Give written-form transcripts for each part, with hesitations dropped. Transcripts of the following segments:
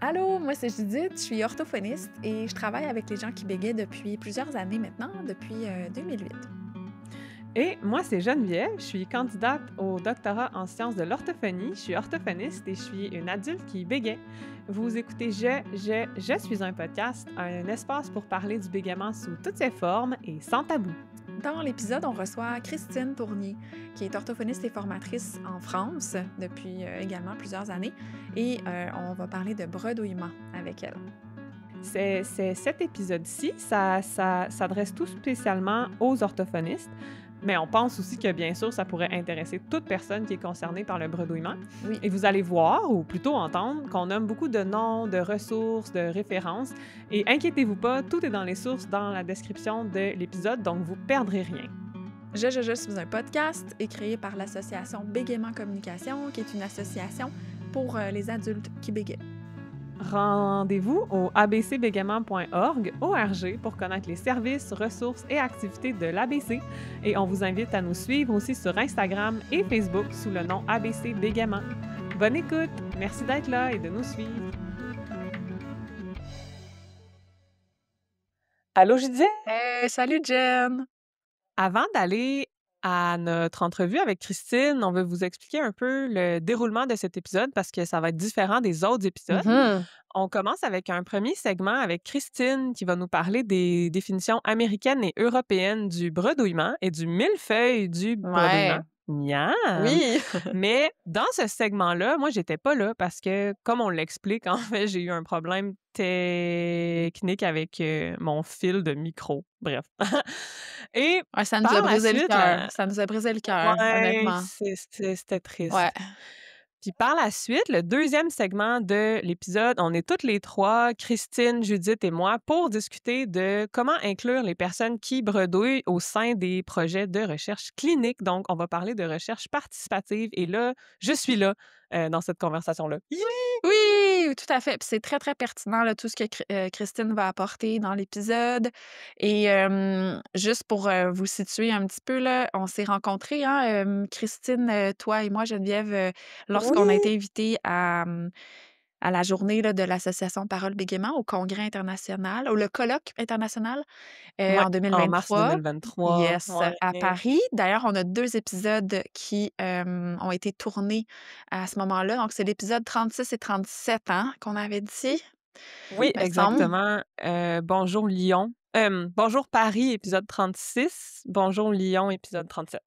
Allô, moi c'est Judith, je suis orthophoniste et je travaille avec les gens qui bégayent depuis plusieurs années maintenant, depuis 2008. Et moi, c'est Geneviève. Je suis candidate au doctorat en sciences de l'orthophonie. Je suis orthophoniste et je suis une adulte qui bégaye. Vous écoutez Je suis un podcast, un espace pour parler du bégaiement sous toutes ses formes et sans tabou. Dans l'épisode, on reçoit Christine Tournier, qui est orthophoniste et formatrice en France depuis également plusieurs années, et on va parler de bredouillement avec elle. Cet épisode-ci, ça s'adresse tout spécialement aux orthophonistes, mais on pense aussi que, bien sûr, ça pourrait intéresser toute personne qui est concernée par le bredouillement. Oui, Et vous allez voir, ou plutôt entendre, qu'on nomme beaucoup de noms, de ressources, de références. Et inquiétez-vous pas, tout est dans les sources dans la description de l'épisode, donc vous perdrez rien. Je suis un podcast et créé par l'association Bégaiement Communication, qui est une association pour les adultes qui bégayent. Rendez-vous au abcbégaiement.org pour connaître les services, ressources et activités de l'ABC. Et on vous invite à nous suivre aussi sur Instagram et Facebook sous le nom ABC Bégaiement. Bonne écoute! Merci d'être là et de nous suivre. Allô, Judith? Hey, salut Jen! Avant d'aller à notre entrevue avec Christine, on veut vous expliquer un peu le déroulement de cet épisode parce que ça va être différent des autres épisodes. Mhm. On commence avec un premier segment avec Christine qui va nous parler des définitions américaines et européennes du bredouillement et du millefeuille du bredouillement. Ouais, Miam! oui! Mais dans ce segment-là, moi, j'étais pas là parce que, comme on l'explique, en fait, j'ai eu un problème technique avec mon fil de micro. Bref. Et Ouais, ça nous a par la brisé le suite, cœur. Ça nous a brisé le cœur, ouais, honnêtement. c'était Ouais. triste. Puis par la suite, le deuxième segment de l'épisode, on est toutes les trois, Christine, Judith et moi, pour discuter de comment inclure les personnes qui bredouillent au sein des projets de recherche clinique. Donc, on va parler de recherche participative. Et là, je suis là dans cette conversation-là. Hi! Oui, tout à fait. Puis c'est très, très pertinent, là, tout ce que Christine va apporter dans l'épisode. Et juste pour vous situer un petit peu, là, on s'est rencontrés, hein, Christine, toi et moi, Geneviève, lorsqu'on a Oui! été invités à la journée là, de l'association Parole Bégaiement au Congrès international, ou le colloque international Ouais, en en mars 2023. 2023. Yes, à Ouais. Paris. D'ailleurs, on a 2 épisodes qui, ont été tournés à ce moment-là. Donc, c'est l'épisode 36 et 37, hein, qu'on avait dit, Oui, me semble. exactement. Bonjour Lyon. Bonjour Paris, épisode 36. Bonjour Lyon, épisode 37.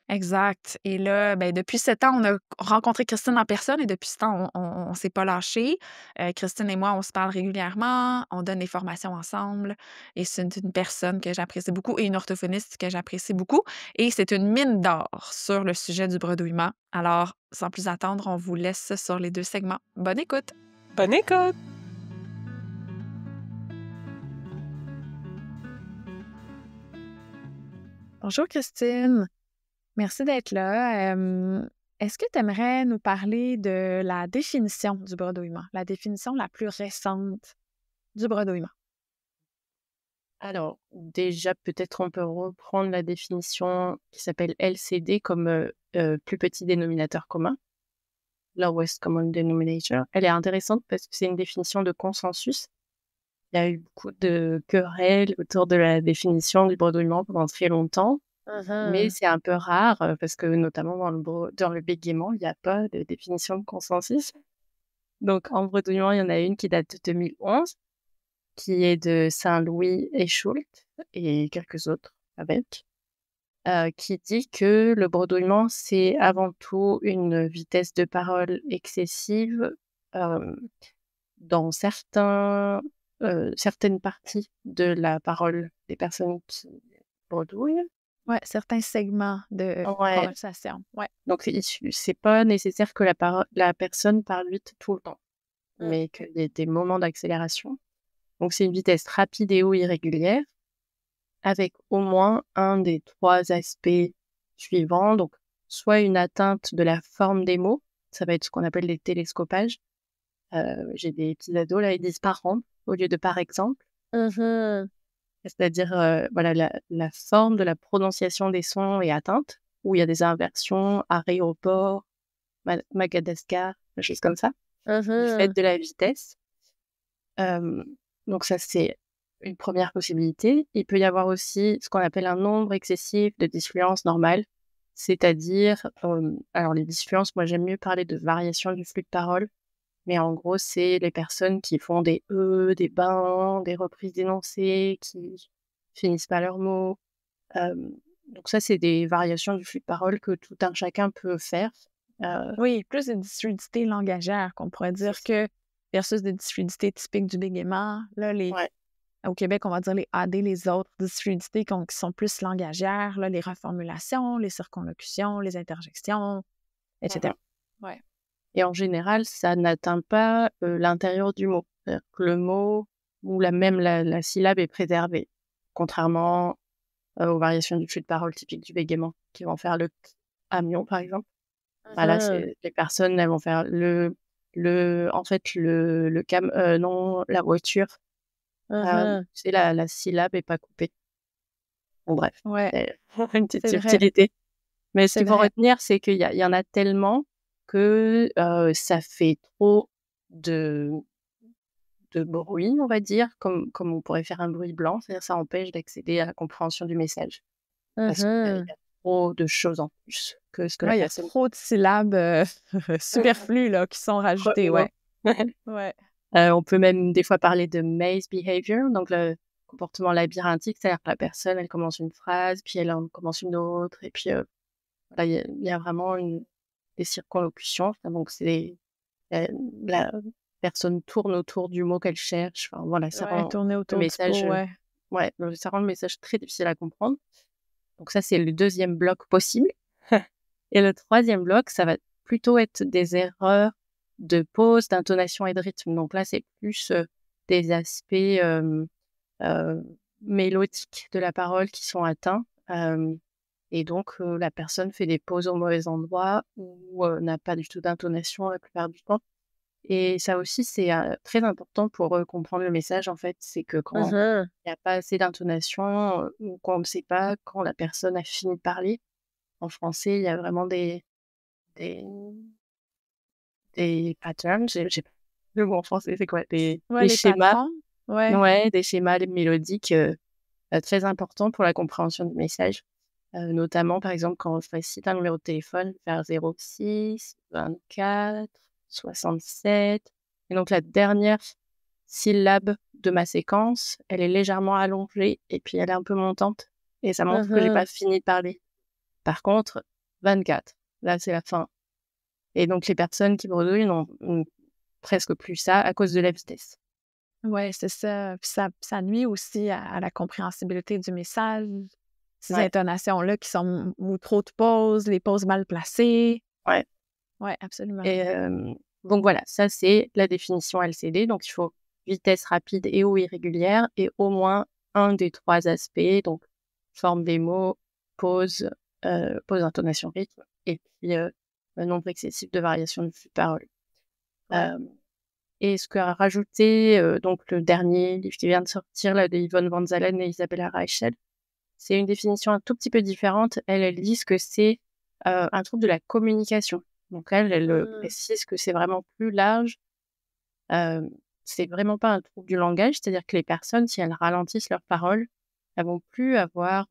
Exact. Et là, ben, depuis ce temps, on a rencontré Christine en personne et depuis ce temps, on s'est pas lâchés. Christine et moi, on se parle régulièrement, on donne des formations ensemble et c'est une personne que j'apprécie beaucoup et une orthophoniste que j'apprécie beaucoup et c'est une mine d'or sur le sujet du bredouillement. Alors, sans plus attendre, on vous laisse sur les 2 segments. Bonne écoute! Bonne écoute! Bonjour Christine, merci d'être là. Est-ce que tu aimerais nous parler de la définition du bredouillement, la définition la plus récente du bredouillement? Alors, déjà, peut-être on peut reprendre la définition qui s'appelle LCD comme plus petit dénominateur commun, lowest common denominator. Elle est intéressante parce que c'est une définition de consensus. Il y a eu beaucoup de querelles autour de la définition du bredouillement pendant très longtemps, mais c'est un peu rare parce que notamment dans le bégaiement, il n'y a pas de définition de consensus. Donc, en bredouillement, il y en a une qui date de 2011, qui est de Saint-Louis et Schultz et quelques autres avec, qui dit que le bredouillement, c'est avant tout une vitesse de parole excessive, hem, dans certaines parties de la parole des personnes qui bredouillent. Ouais, certains segments de Ouais, conversation. Ouais. donc c'est pas nécessaire que la personne parle vite tout le temps, Mmh. mais qu'il y ait des moments d'accélération. Donc c'est une vitesse rapide et ou irrégulière, avec au moins un des 3 aspects suivants. Donc, soit une atteinte de la forme des mots, ça va être ce qu'on appelle les télescopages. J'ai des petits ados là, ils disent «par exemple» au lieu de «par exemple». Mmh. C'est-à-dire, voilà, la forme de la prononciation des sons est atteinte, ou il y a des inversions, aéroport, Madagascar, des choses comme ça. du fait de la vitesse. Donc ça, c'est une première possibilité. Il peut y avoir aussi ce qu'on appelle un nombre excessif de disfluences normales, c'est-à-dire, alors les disfluences, moi j'aime mieux parler de variation du flux de parole, mais en gros, c'est les personnes qui font des des bains, des reprises d'énoncés, qui finissent pas leurs mots. Donc ça, c'est des variations du flux de parole que tout un chacun peut faire. Heu, Oui, plus de disfluidité langagière qu'on pourrait c'est dire ça. que versus des diffluidités typiques du bégaiement. Là, Ouais. au Québec, on va dire les AD, les autres disfluidités qui sont plus langagières, là, les reformulations, les circonlocutions, les interjections, Mmh. etc. Ouais. Et en général, ça n'atteint pas, l'intérieur du mot. C'est-à-dire que le mot ou la syllabe est préservée, contrairement, aux variations du flux de parole typiques du bégaiement qui vont faire le q amion, par exemple. Bah, là, Mhm. c'est les personnes, elles vont faire en fait, non, la voiture, Mhm. tu sais, la syllabe est pas coupée. Bon bref, Ouais, c'est une petite c'est vrai, subtilité. Mais ce c'est qu'il faut vrai. retenir, c'est il y en a tellement que, ça fait trop de bruit, on va dire, comme on pourrait faire un bruit blanc. C'est-à-dire ça empêche d'accéder à la compréhension du message. Parce qu'il y a trop de choses en plus que ce que la Ouais, il y a personne trop de syllabes superflues là, qui sont rajoutées, vraiment. ouais. Ouais. On peut même des fois parler de maze behavior, donc le comportement labyrinthique, c'est-à-dire que la personne, elle commence une phrase, puis elle en commence une autre et puis, voilà, il y a vraiment des circonlocutions. Enfin donc la personne tourne autour du mot qu'elle cherche. Enfin voilà, ça Ouais, rend tourner le autour du message, pot, ouais. ouais, ça rend le message très difficile à comprendre. Donc ça, c'est le deuxième bloc possible. Et le troisième bloc, ça va plutôt être des erreurs de pause, d'intonation et de rythme. Donc là, c'est plus, des aspects, heu, mélodiques de la parole qui sont atteints, et donc la personne fait des pauses au mauvais endroit ou n'a pas du tout d'intonation la plupart du temps. Et ça aussi, c'est, très important pour, comprendre le message, en fait. C'est que quand Mhm. il y a pas assez d'intonation, ou qu'on ne sait pas quand la personne a fini de parler, en français, il y a vraiment des des patterns, j'ai pas le mot en français, c'est quoi? Ouais, Des les schémas, patrons. Ouais. ouais, des schémas mélodiques, très importants pour la compréhension du message. Notamment, par exemple, quand je récite un numéro de téléphone, faire 06 24 67, et donc la dernière syllabe de ma séquence, elle est légèrement allongée et puis elle est un peu montante et ça montre que j'ai pas Mhm. fini de parler. Par contre, 24, là, c'est la fin, et donc les personnes qui bredouillent n'ont presque plus ça à cause de la vitesse. Ouais, c'est ça. Puis ça nuit aussi à la compréhensibilité du message, ces Ouais, intonations-là qui sont ou trop de pauses, les pauses mal placées. ouais. Ouais, absolument. Et donc voilà, ça c'est la définition LCD. Donc il faut vitesse rapide et ou irrégulière et au moins un des 3 aspects, donc forme des mots, pause, pause, intonation, rythme, et puis, un nombre excessif de variations de flux de parole. Ouais. Hem Et ce qu'a rajouté, donc le dernier livre qui vient de sortir là de Yvonne Van Zalen et Isabella Reichel, c'est une définition un tout petit peu différente. Elles disent que c'est, un trouble de la communication. Donc elles, Mmh. précisent que c'est vraiment plus large. Hem, c'est vraiment pas un trouble du langage, c'est-à-dire que les personnes, si elles ralentissent leurs paroles, elles vont plus avoir,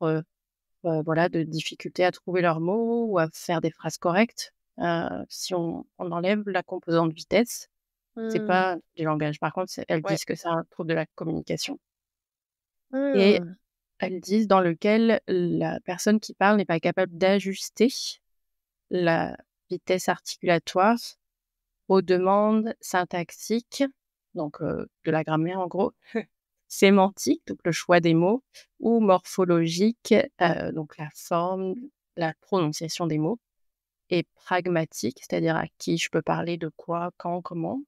voilà, de difficultés à trouver leurs mots ou à faire des phrases correctes, si on enlève la composante vitesse. C'est Mmh. pas du langage. Par contre, elles Ouais. disent que c'est un trouble de la communication, et Mmh. elles disent dans lequel la personne qui parle n'est pas capable d'ajuster la vitesse articulatoire aux demandes syntaxiques, donc de la grammaire en gros, sémantique, donc le choix des mots, ou morphologique, donc la forme, la prononciation des mots, et pragmatique, c'est-à-dire à qui je peux parler de quoi, quand, comment.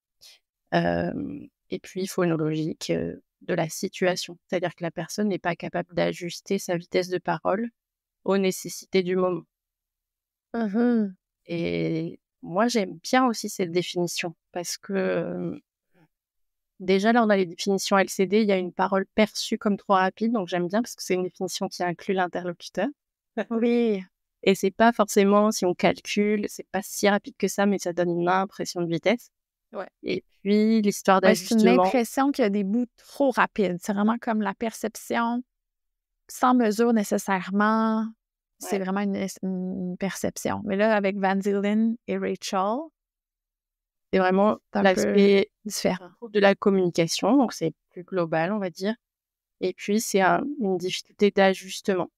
Et puis phonologique, de la situation. C'est-à-dire que la personne n'est pas capable d'ajuster sa vitesse de parole aux nécessités du moment. Mmh. Et moi, j'aime bien aussi cette définition parce que, déjà là, on a les définitions LCD, il y a une parole perçue comme trop rapide, donc j'aime bien parce que c'est une définition qui inclut l'interlocuteur. Oui. Et c'est pas forcément, si on calcule, c'est pas si rapide que ça, mais ça donne une impression de vitesse. Ouais. Et puis, l'histoire Ouais, c'est une d'ajustement. impression qu'il y a des bouts trop rapides. C'est vraiment comme la perception sans mesure nécessairement. C'est Ouais, vraiment une perception. Mais là, avec Van Zillen et Rachel, c'est vraiment c'est un peu l'aspect différent. de la communication, donc c'est plus global, on va dire. Et puis, c'est une difficulté d'ajustement.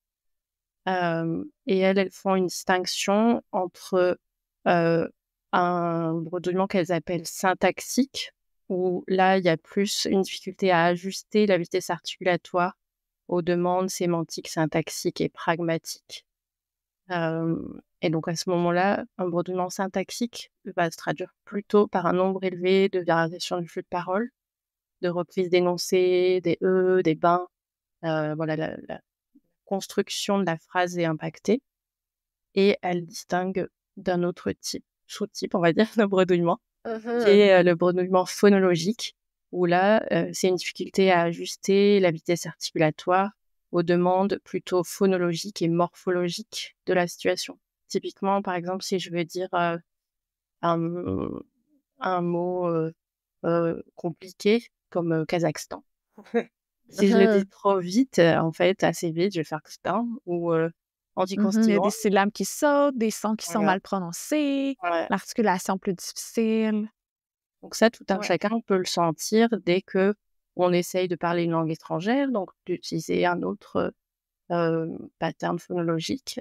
Et elles font une distinction entre un bredouillement qu'elles appellent syntaxique, où là, il y a plus une difficulté à ajuster la vitesse articulatoire aux demandes sémantiques, syntaxiques et pragmatiques. Et donc à ce moment-là, un bredouillement syntaxique va se traduire plutôt par un nombre élevé de variations du flux de parole, de reprises d'énoncés, des « des « ben ». Voilà, la construction de la phrase est impactée et elle distingue d'un autre type, sous-type, on va dire, de bredouillement, qui est le bredouillement phonologique, où là, c'est une difficulté à ajuster la vitesse articulatoire aux demandes plutôt phonologiques et morphologiques de la situation. Typiquement, par exemple, si je veux dire un, un mot compliqué comme Kazakhstan. Si je le dis trop vite, en fait, assez vite, je vais faire Kstan ou Il y a des anticonstinuant. syllabes qui sautent, des sons qui sont Voilà, mal prononcés, ouais. l'articulation plus difficile. Donc ça, tout un Ouais. chacun peut le sentir dès que on essaye de parler une langue étrangère, donc d'utiliser un autre pattern phonologique.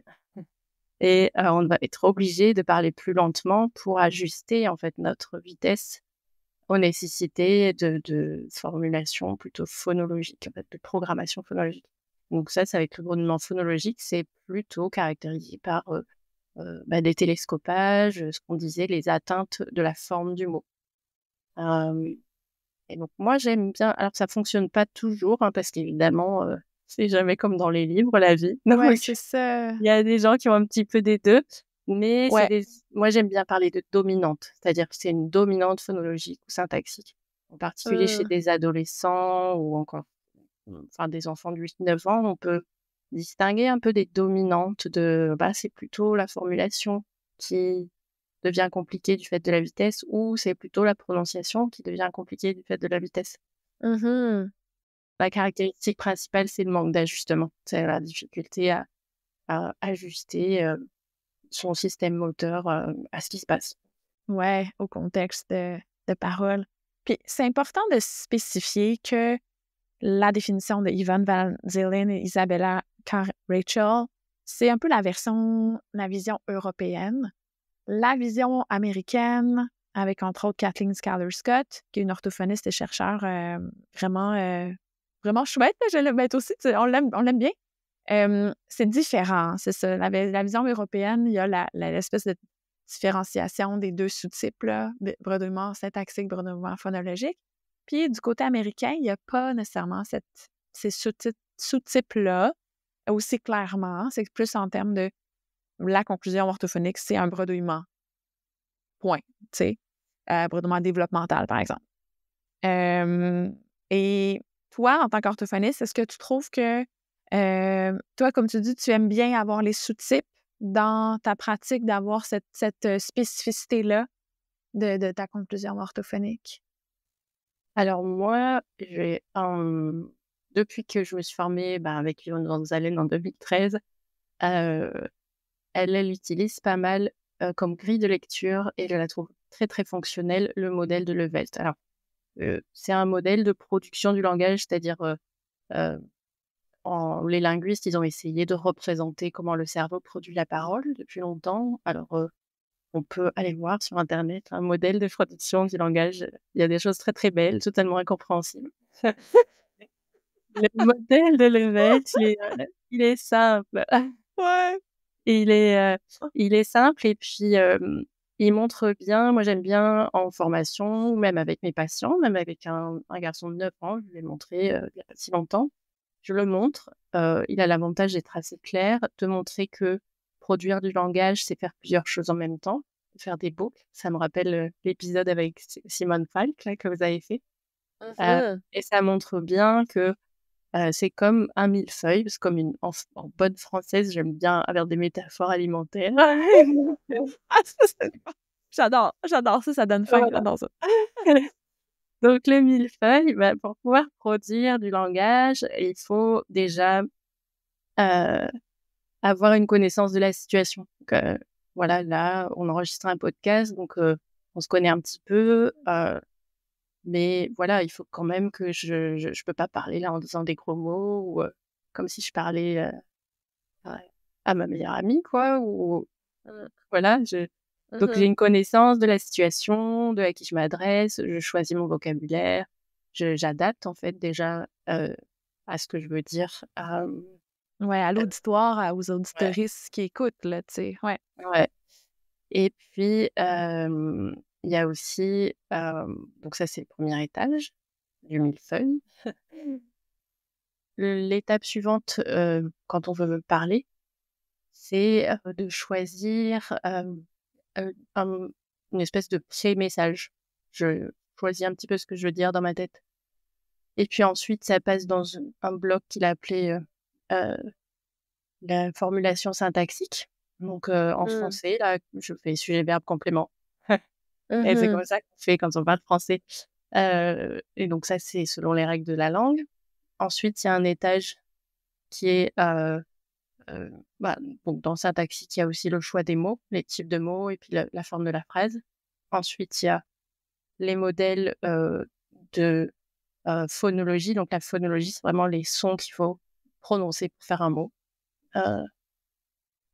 Et on va être obligé de parler plus lentement pour ajuster en fait notre vitesse aux nécessités de formulation plutôt phonologique, en fait, de programmation phonologique. Donc ça, c'est avec le bredouillement phonologique, c'est plutôt caractérisé par des télescopages, ce qu'on disait, les atteintes de la forme du mot. Hem Et donc moi, j'aime bien, alors ça fonctionne pas toujours, hein, parce qu'évidemment, c'est jamais comme dans les livres, la vie. Ouais, Donc c'est ça. il y a des gens qui ont un petit peu des 2, mais c'est Ouais. des moi, j'aime bien parler de dominante, c'est-à-dire que c'est une dominante phonologique ou syntaxique, en particulier chez Heu, des adolescents ou encore, enfin des enfants de 8-9 ans, on peut distinguer un peu des dominantes c'est plutôt la formulation qui devient compliquée du fait de la vitesse ou c'est plutôt la prononciation qui devient compliquée du fait de la vitesse. mmh La caractéristique principale, c'est le manque d'ajustement. C'est la difficulté à ajuster, son système moteur, à ce qui se passe. Ouais, au contexte de parole. Puis c'est important de spécifier que la définition de Yvonne Van Zillen et Isabella Rachel, c'est un peu la vision européenne. La vision américaine, avec entre autres Kathleen Skyler-Scott, qui est une orthophoniste et chercheur vraiment chouette. Je l'aime aussi, on l'aime bien. C'est différent, c'est ça. La vision européenne, il y a l'espèce de différenciation des deux sous-types, là, bredouillement syntaxique, bredouillement phonologique. Puis du côté américain, il n'y a pas nécessairement ces sous-types-là aussi clairement. C'est plus en termes de la conclusion orthophonique, c'est un bredouillement. Point. Tu sais, bredouillement développemental, par exemple. Et toi, en tant qu'orthophoniste, est-ce que tu trouves que, toi, comme tu dis, tu aimes bien avoir les sous-types dans ta pratique, d'avoir cette spécificité-là de ta conclusion orthophonique? Alors moi, depuis que je me suis formée, avec Yvonne Van Zalen en 2013, heu, elle utilise pas mal, comme grille de lecture et je la trouve très, très fonctionnelle, le modèle de Levelt. Alors, c'est un modèle de production du langage, c'est-à-dire, heu, les linguistes, ils ont essayé de représenter comment le cerveau produit la parole depuis longtemps. Alors, on peut aller voir sur internet un modèle de production du langage. Il y a des choses très, très belles, totalement incompréhensibles. Le modèle de Levett, il est simple. Ouais. Il est, il est simple et puis, il montre bien, moi j'aime bien en formation ou même avec mes patients, même avec un garçon de 9 ans, je lui ai montré, il y a pas si longtemps. Je le montre, il a l'avantage d'être assez clair, de montrer que produire du langage, c'est faire plusieurs choses en même temps, faire des boucles. Ça me rappelle, l'épisode avec Simone Falk là que vous avez fait, heu Mmh. et ça montre bien que c'est comme un millefeuille, parce que comme en bonne française, j'aime bien avoir des métaphores alimentaires. Ah, ça, c'est bon. J'adore ça, ça donne faim, Voilà. j'adore ça. Donc le millefeuille, pour pouvoir produire du langage, il faut déjà, heu, avoir une connaissance de la situation. Donc, voilà, là, on enregistre un podcast, donc on se connaît un petit peu, mais voilà, il faut quand même que je peux pas parler là en disant des gros mots ou comme si je parlais, à à ma meilleure amie quoi ou voilà, donc j'ai Mmh. une connaissance de la situation, de à qui je m'adresse, je choisis mon vocabulaire, j'adapte en fait déjà, à ce que je veux dire, Ouais, à l'auditoire, aux ouais, auditeuristes qui écoutent, là, tu sais, ouais. ouais et puis, il y a aussi, donc ça c'est le premier étage du millefeuille. L'étape suivante, quand on veut me parler, c'est, de choisir, un une espèce de pré-message. Je choisis un petit peu ce que je veux dire dans ma tête et puis ensuite ça passe dans un bloc qu'il a appelé, heu, la formulation syntaxique. Donc, en Mmh. français là, je fais sujet, verbe, complément et c'est Mmh. comme ça qu'on fait quand on parle français. Et donc ça, c'est selon les règles de la langue. Ensuite, il y a un étage qui est, Heu, bah, donc dans syntaxique, il y a aussi le choix des mots, les types de mots et puis la forme de la phrase. Ensuite, il y a les modèles, de, phonologie. Donc la phonologie, c'est vraiment les sons qu'il faut prononcer pour faire un mot. Heu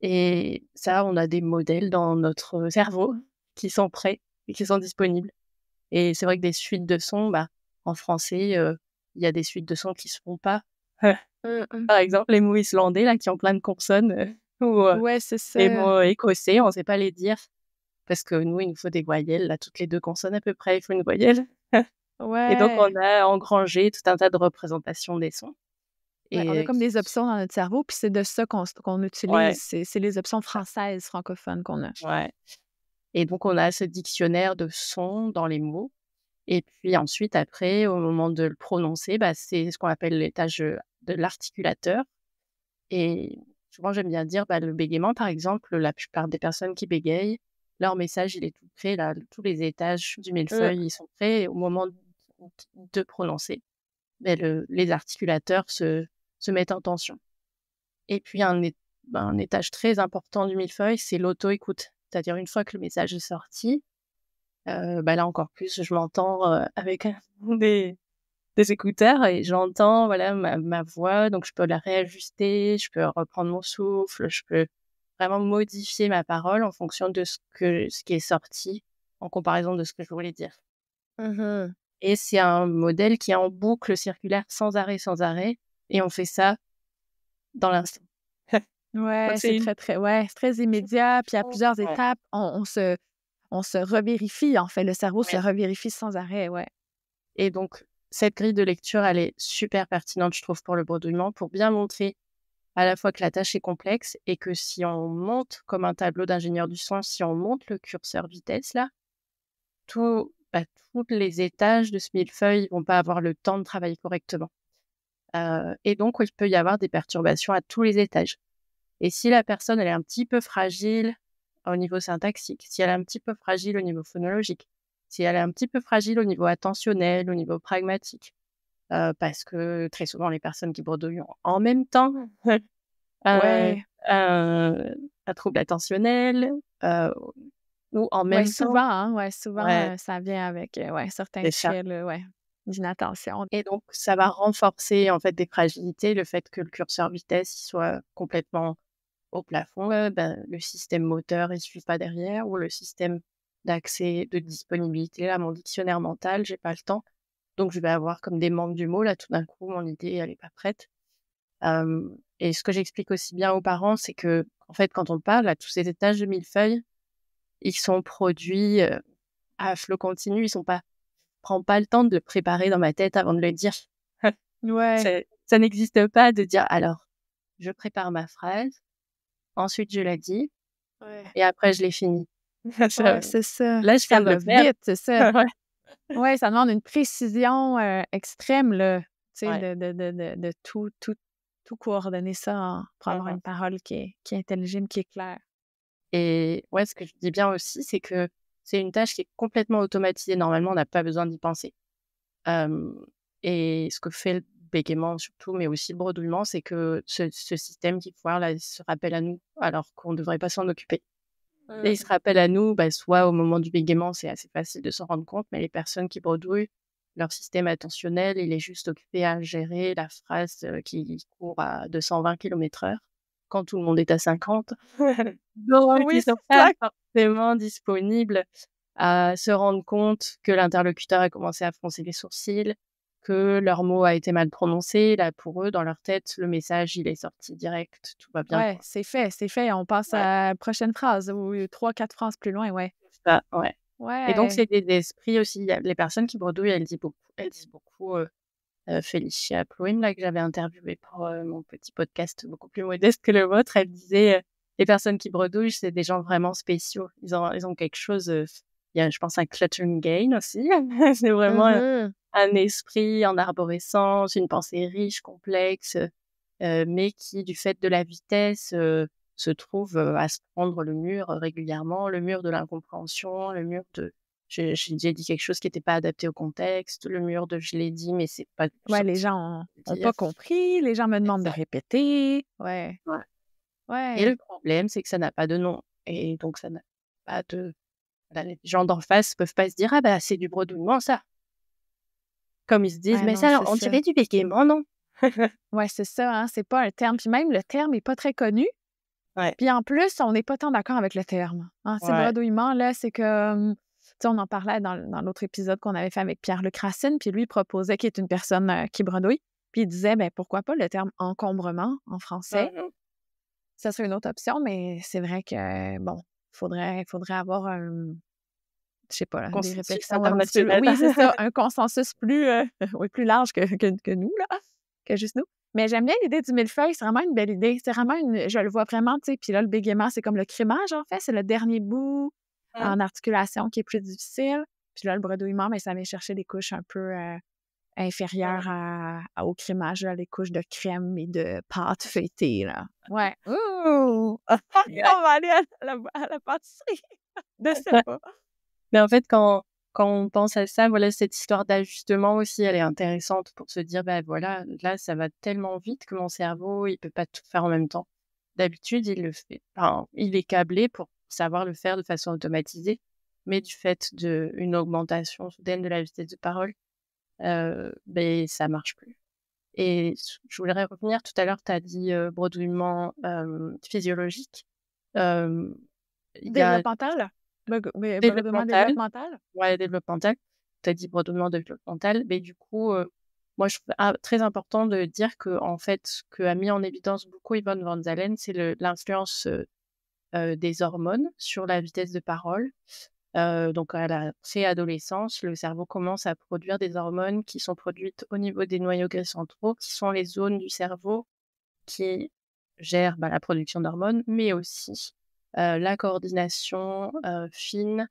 et ça, on a des modèles dans notre cerveau qui sont prêts et qui sont disponibles. Et c'est vrai que des suites de sons, bah, en français, il y a des suites de sons qui se font pas. Mmh mh. Par exemple, les mots islandais là qui ont plein de consonnes, ou Ouais, c'est les ça. mots écossais, on sait pas les dire parce que nous, il nous faut des voyelles, là, toutes les 2 consonnes à peu près, il faut une voyelle et donc Ouais. on a engrangé tout un tas de représentations des sons Ouais, on a et comme des options dans notre cerveau, puis c'est de ça qu'on ouais, utilise. C'est les options c'est ça, françaises, francophones qu'on a. ouais et donc on a ce dictionnaire de sons dans les mots et puis ensuite après, au moment de le prononcer, bah, c'est ce qu'on appelle l'étage, de l'articulateur et souvent j'aime bien dire, bah, le bégaiement par exemple, la plupart des personnes qui bégayent, leur message il est tout prêt là, tous les étages du Mmh. millefeuille, ils sont prêts et au moment de prononcer. Beh, les articulateurs se mettent en tension et puis un étage très important du millefeuille, c'est l'auto-écoute. C'est-à-dire une fois que le message est sorti, bah, là encore plus, je m'entends, avec des écouteurs et j'entends, voilà, ma voix, donc je peux la réajuster, je peux reprendre mon souffle, je peux vraiment modifier ma parole en fonction de ce qui est sorti, en comparaison de ce que je voulais dire Mmh. et c'est un modèle qui est en boucle circulaire sans arrêt et on fait ça dans l'instant. Ouais, Donc c'est c'est une très, très ouais, c'est très immédiat, puis à plusieurs ouais étapes, on se revérifie, en fait, le cerveau se ouais revérifie sans arrêt, ouais. et donc cette grille de lecture, elle est super pertinente, je trouve, pour le bredouillement, pour bien montrer à la fois que la tâche est complexe et que si on monte comme un tableau d'ingénieur du son, si on monte le curseur vitesse là, tout bah, toutes les étages de ce millefeuille vont pas avoir le temps de travailler correctement. Et donc il peut y avoir des perturbations à tous les étages. Et si la personne, elle est un petit peu fragile au niveau syntaxique, si elle est un petit peu fragile au niveau phonologique, si elle est un petit peu fragile au niveau attentionnel, au niveau pragmatique, parce que très souvent les personnes qui bredouillent ont en même temps, heu, Ouais, un un trouble attentionnel, heu, ou en ouais, même temps souvent, hein, ouais, souvent, ouais, ça vient avec, ouais, certains c'est ça traits, là, ouais, d'inattention. et donc ça va renforcer en fait des fragilités, le fait que le curseur vitesse il soit complètement au plafond, ben, le système moteur, il suit pas derrière ou le système d'accès, de disponibilité, là, mon dictionnaire mental, j'ai pas le temps. Donc je vais avoir comme des manques du mot, là, tout d'un coup, mon idée, elle est pas prête. Et ce que j'explique aussi bien aux parents, c'est que en fait, quand on parle, à tous ces étages de millefeuille, ils sont produits, à flot continu. Ils sont pas prends pas le temps de le préparer dans ma tête avant de le dire. Ouais, Ça n'existe pas de dire: «Alors, je prépare ma phrase, ensuite je la dis ouais, et après je l'ai finie». ouais, Ça c'est ça. là, je viens Ça de le va faire. vite, c'est ça. Ouais, Ouais, ça demande une précision, extrême, là, tu sais, ouais. de tout coordonner ça pour Mmh avoir mh une parole qui est intelligible, qui est claire. et ouais, ce que je dis bien aussi, c'est que c'est une tâche qui est complètement automatisée. Normalement, on n'a pas besoin d'y penser. Hem et ce que fait le bégaiement surtout, mais aussi le bredouillement, c'est que ce système qui foire là, il se rappelle à nous, alors qu'on ne devrait pas s'en occuper. Et il se rappelle à nous, soit au moment du bégaiement, c'est assez facile de s'en rendre compte, mais les personnes qui bredouillent, leur système attentionnel, il est juste occupé à gérer la phrase, qui court à 220 km/h quand tout le monde est à 50. Donc Oui, ils c'est sont pas ça. forcément disponibles à se rendre compte que l'interlocuteur a commencé à froncer les sourcils, que leur mot a été mal prononcé. Là, pour eux, dans leur tête, le message, il est sorti direct, tout va bien, Ouais, quoi. c'est fait, on passe Ouais, à la prochaine phrase ou 3-4 phrases plus loin, ouais. c'est ça, ouais. Et donc Ouais. c'est des esprits aussi. Il y a les personnes qui bredouillent, elles disent beaucoup, Félicia Pluim, là, que j'avais interviewée pour, mon petit podcast beaucoup plus modeste que le vôtre, elle disait, «Les personnes qui bredouillent, c'est des gens vraiment spéciaux. Ils ont quelque chose, il y a, je pense, un cluttering gain aussi. C'est vraiment, Mmh. un esprit en arborescence, une pensée riche, complexe, mais qui, du fait de la vitesse, se trouve, à se prendre le mur, régulièrement, le mur de l'incompréhension, le mur de j'ai dit quelque chose qui n'était pas adapté au contexte, le mur de je l'ai dit, mais c'est pas Ouais, les sorti gens ont dire. pas compris, les gens me demandent de Exact, répéter. Ouais, ouais. Et ouais. le problème, c'est que ça n'a pas de nom et donc ça n'a pas de voilà, les gens d'en face peuvent pas se dire: «Ah bah, c'est du bredouillement ça». Comme ils se disent: Ah «Mais non, ça, c'est on ça. dirait du bégaiement, non?» Ouais, c'est ça, hein, c'est pas un terme. Puis même le terme est pas très connu. Ouais, Puis en plus, on n'est pas tant d'accord avec le terme, hein. Tu sais, ouais. bredouillement, là, c'est comme tu sais, on en parlait dans l'autre épisode qu'on avait fait avec Pierre-Luc Racine, puis lui, il proposait qui est une personne, qui bredouille, puis il disait: «Ben, pourquoi pas le terme encombrement en français?» Mmh. Ça serait une autre option, mais c'est vrai que, bon, faudrait avoir un je sais pas, là, des Consensus réflexions un petit peu international. oui, c'est ça, un consensus plus, oui, plus large que nous, là, que juste nous. Mais j'aime bien l'idée du millefeuille, c'est vraiment une belle idée. C'est vraiment une je le vois vraiment, tu sais, puis là, le bégaiement, c'est comme le crémage, en fait, c'est le dernier bout Mmh. en articulation qui est plus difficile. Puis là, le bredouillement, mais ça vient chercher des couches un peu, inférieures Mmh. au crémage, là, les couches de crème et de pâte feuilletée, là. Ouais. Ouh! Ouais. On va aller à la pâtisserie. Je sais pas. Mais en fait, quand on pense à ça, voilà, cette histoire d'ajustement aussi, elle est intéressante pour se dire: «Bah, voilà, là, ça va tellement vite que mon cerveau, il peut pas tout faire en même temps». D'habitude, il le fait enfin, il est câblé pour savoir le faire de façon automatisée, mais du fait d'une augmentation soudaine de la vitesse de parole, ça marche plus. Et je voudrais revenir, tout à l'heure, tu as dit, bredouillement, physiologique. Hem, il y a Développemental? Bredouillement développemental. développemental? Ouais, développemental. Tu as dit bredouillement développemental, mais du coup, moi je trouve très important de dire que en fait, ce qu'a mis en évidence beaucoup Yvonne van Zalen, c'est l'influence, des hormones sur la vitesse de parole. Donc à la préadolescence, le cerveau commence à produire des hormones qui sont produites au niveau des noyaux gris centraux, qui sont les zones du cerveau qui gèrent, la production d'hormones, mais aussi, la coordination, fine,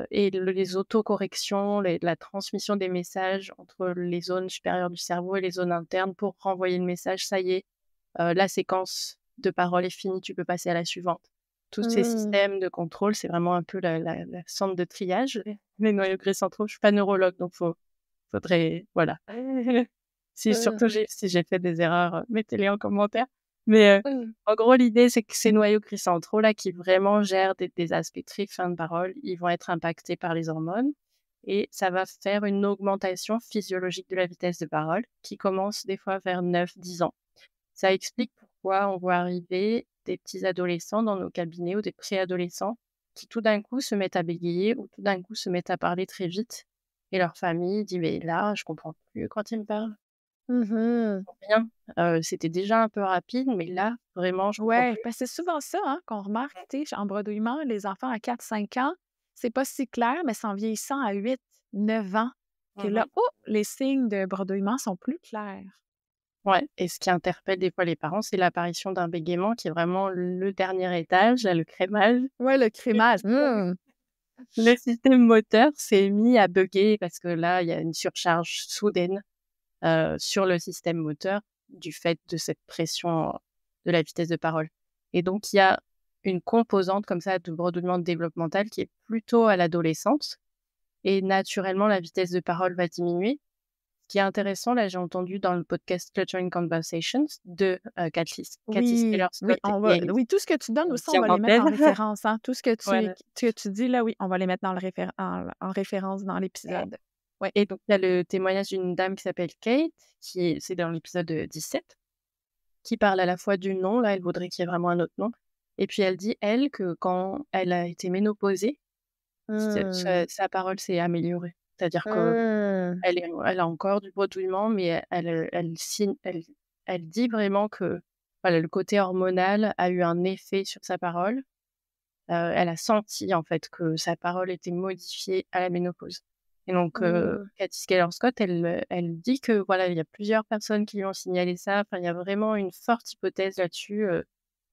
et les autocorrections, la transmission des messages entre les zones supérieures du cerveau et les zones internes pour renvoyer le message: «Ça y est, la séquence de parole est finie, tu peux passer à la suivante». Tous ces Mmh. systèmes de contrôle, c'est vraiment un peu la centre de triage, les noyaux gris centraux. Je suis pas neurologue, donc faudrait voilà. Mmh. Si j'ai fait des erreurs, mettez-les en commentaire. Mais, Mmh. en gros, l'idée, c'est que ces noyaux gris centraux là, qui vraiment gèrent des aspects très fins de parole, ils vont être impactés par les hormones et ça va faire une augmentation physiologique de la vitesse de parole qui commence des fois vers 9-10 ans. Ça explique pourquoi on voit arriver des petits adolescents dans nos cabinets ou des préadolescents qui tout d'un coup se mettent à bégayer ou tout d'un coup se mettent à parler très vite et leur famille dit: «Mais là, je comprends plus quand il me parle, Mmh. rien, c'était déjà un peu rapide, mais là, vraiment, je comprends Ouais, plus». ben, c'est souvent ça, hein, qu'on remarque, tu sais, en bredouillement, les enfants à 4-5 ans, c'est pas si clair, mais c'est en vieillissant à 8-9 ans que là, Mmh. oh, les signes de bredouillement sont plus clairs. Ouais et ce qui interpelle des fois les parents, c'est l'apparition d'un bégaiement qui est vraiment le dernier étage, le crémage. Ouais, le Le crémage, système le système moteur s'est mis à bugger parce que là, il y a une surcharge soudaine, sur le système moteur du fait de cette pression, de la vitesse de parole et donc il y a une composante comme ça de bredouillement développemental qui est plutôt à l'adolescence. Et naturellement, la vitesse de parole va diminuer. Ce qui est intéressant, là, j'ai entendu dans le podcast Cluttering Conversations de Cathy Oui, oui, Scott et tout ce que tu donnes aussi, on va les mettre Diamantène. en référence, hein. Tout ce que Voilà. tu dis là, oui, on va les mettre dans en référence dans l'épisode. Ouais. Et donc, il y a le témoignage d'une dame qui s'appelle Kate, c'est dans l'épisode 17, qui parle à la fois du nom, là, elle voudrait qu'il y ait vraiment un autre nom. Et puis, elle dit, elle, que quand elle a été ménopausée, sa parole s'est améliorée. C'est-à-dire que elle a encore du bredouillement, mais elle dit vraiment que voilà, le côté hormonal a eu un effet sur sa parole. Elle a senti, en fait, que sa parole était modifiée à la ménopause. Et donc, Cathy Scott, elle dit que, voilà, il y a plusieurs personnes qui lui ont signalé ça. Enfin, il y a vraiment une forte hypothèse là-dessus.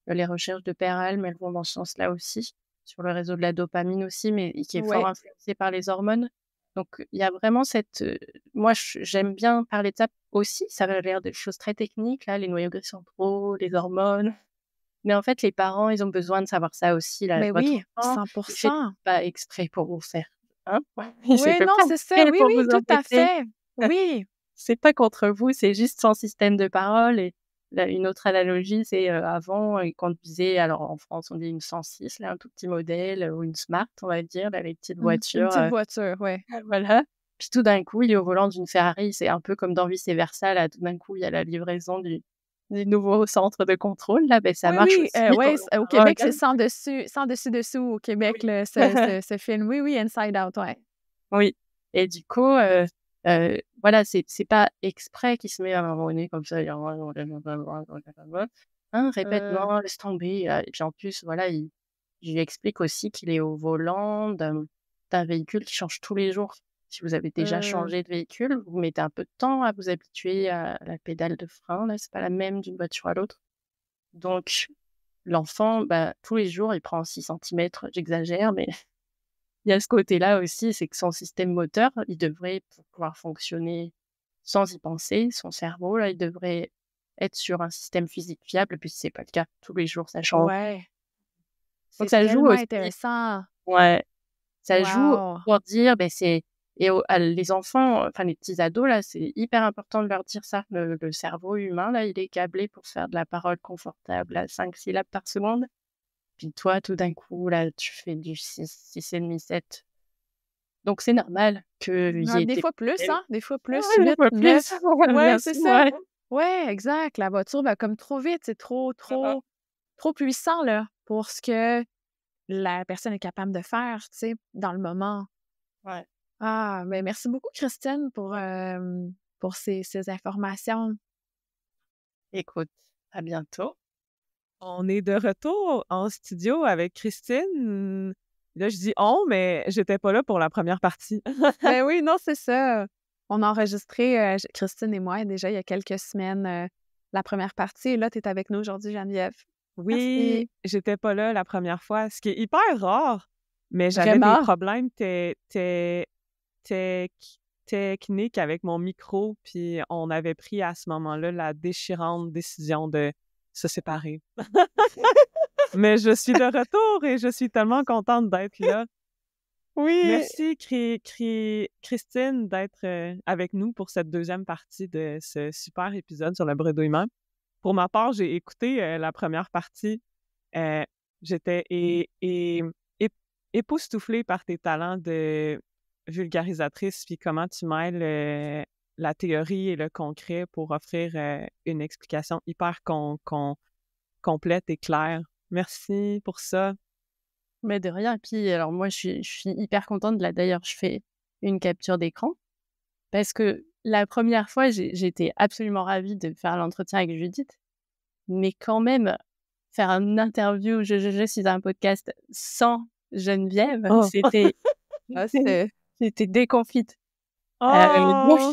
Les recherches de Peralm, elles vont dans ce sens-là aussi, sur le réseau de la dopamine aussi, mais qui est fort Ouais. influencé par les hormones. Donc, il y a vraiment cette, moi, j'aime bien parler de ça aussi. Ça a l'air de choses très techniques, là, les noyaux gris centraux, les hormones. Mais en fait, les parents, ils ont besoin de savoir ça aussi, là. Mais Votre oui, enfant, il fait 100%. pas exprès pour vous faire, hein? Il Oui, fait non, pas c'est ça. exprès Oui, pour oui, vous tout à embêter. fait. Oui. C'est pas contre vous, c'est juste son système de parole. Et là, une autre analogie, c'est, avant, ils conduisaient, alors en France, on dit une 106, là, un tout petit modèle, ou une Smart, on va dire, là, les petites Une voitures, petite voiture, ouais. voilà. Puis tout d'un coup, il est au volant d'une Ferrari. C'est un peu comme dans Vice Versa, là, tout d'un coup, il y a la livraison du nouveau centre de contrôle, là, ben ça Oui, marche oui, aussi dans ouais, le au parole. Québec, c'est sans dessus dessous au Québec, Oui. là, ce film. Oui, oui, Inside Out, ouais. Oui, et du coup, voilà, c'est pas exprès qu'il se met à un moment donné comme ça, «Hein, répète, Heu, non, laisse tomber», et puis en plus, voilà, je lui explique aussi qu'il est au volant d'un véhicule qui change tous les jours. Si vous avez déjà mmh, changé de véhicule, vous mettez un peu de temps à vous habituer à la pédale de frein, là, c'est pas la même d'une voiture à l'autre. Donc l'enfant, bah, tous les jours, il prend 6 centimètres, j'exagère, mais il y a ce côté-là aussi, c'est que son système moteur, il devrait, pour pouvoir fonctionner sans y penser, son cerveau, là, il devrait être sur un système physique fiable, puis c'est pas le cas. Tous les jours, ça change. ouais, Donc c'est ça joue tellement aussi, intéressant. ouais, ça joue Wow! pour dire, ben c'est et les enfants, enfin les petits ados, là, c'est hyper important de leur dire ça. Le cerveau humain, là, il est câblé pour faire de la parole confortable à 5 syllabes par seconde. Puis toi, tout d'un coup, là, tu fais du 6,5, 7. Donc c'est normal qu'il y ait Des des fois plus, problèmes. hein, des fois plus, Ouais, 8, pas plus, 9. bien Ouais, c'est sûr, ça. ouais. Ouais, exact. La voiture va comme trop vite, c'est trop puissant, là, pour ce que la personne est capable de faire, tu sais, dans le moment. Ouais. Ah, mais merci beaucoup Christine pour ces informations. Écoute, à bientôt. On est de retour en studio avec Christine. Là, je dis «on», mais j'étais pas là pour la première partie. Ben oui, non, c'est ça. On a enregistré, Christine et moi, déjà il y a quelques semaines, la première partie et là, tu es avec nous aujourd'hui, Geneviève. Oui, Merci. j'étais pas là la première fois, ce qui est hyper rare, mais j'avais des Vraiment. problèmes tec techniques avec mon micro, puis on avait pris à ce moment-là la déchirante décision de se séparer. Mais je suis de retour et je suis tellement contente d'être là. Oui. Merci Christine d'être, avec nous pour cette deuxième partie de ce super épisode sur le bredouillement. Pour ma part, j'ai écouté, la première partie. Heu, J'étais ép époustouflée par tes talents de vulgarisatrice, puis comment tu mêles, la théorie et le concret pour offrir, une explication hyper complète et claire. Merci pour ça. Mais de rien. Puis alors moi, je suis hyper contente. Là, d'ailleurs, je fais une capture d'écran parce que la première fois, j'étais absolument ravie de faire l'entretien avec Judith. Mais quand même, faire une interview, je suis un podcast sans Geneviève, Oh! c'était Ah, c'était c'était j'étais déconfite. Donc Oh!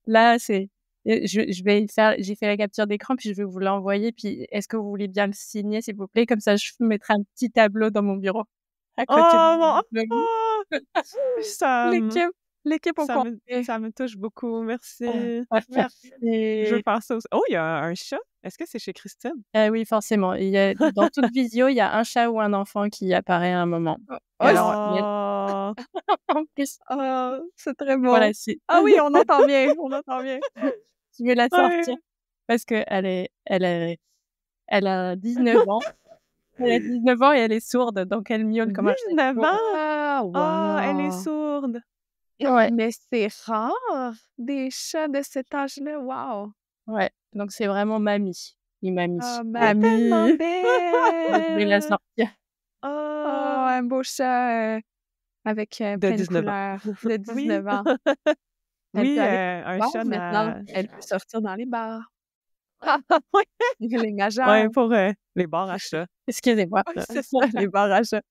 là, je vais faire j'ai fait la capture d'écran, puis je vais vous l'envoyer, puis est-ce que vous voulez bien le signer, s'il vous plaît? Comme ça, je mettrai un petit tableau dans mon bureau, à côté de Oh mon mon de oh! Ça, l'équipe. L'équipe au complet. Ça me touche beaucoup. Merci. Merci. Je veux faire ça aussi. Oh, il y a un chat. Est-ce que c'est chez Christine? Oui, forcément. Dans toute visio, il y a un chat ou un enfant qui apparaît à un moment. Oh, Et alors, Oh! en plus, c'est très beau. voilà, c'est Ah oui, on entend bien, on entend bien. je vais la Ouais. sortir parce qu'elle a 19 ans. Elle a 19 ans et elle est sourde, donc elle miaule comme un chat. 19 ans? Ah, Ah, elle est wow! sourde. Ouais, Mais c'est rare, des chats de cet âge-là, wow! ouais. Donc c'est vraiment mamie, une mamie. Ah, Elle est tellement mamie! Donc je vais la belle! sortir. Oh, Oh! un beau chat, avec, De plein de 19 ans. couleurs, de Oui. 19 ans. Elle peut Oui, aller un au bar chat maintenant, n'a elle peut sortir dans les bars, ouais, les ouais, majeurs. pour, les bars à chats. Excusez-moi. Oui, c'est ça, les bars à chats.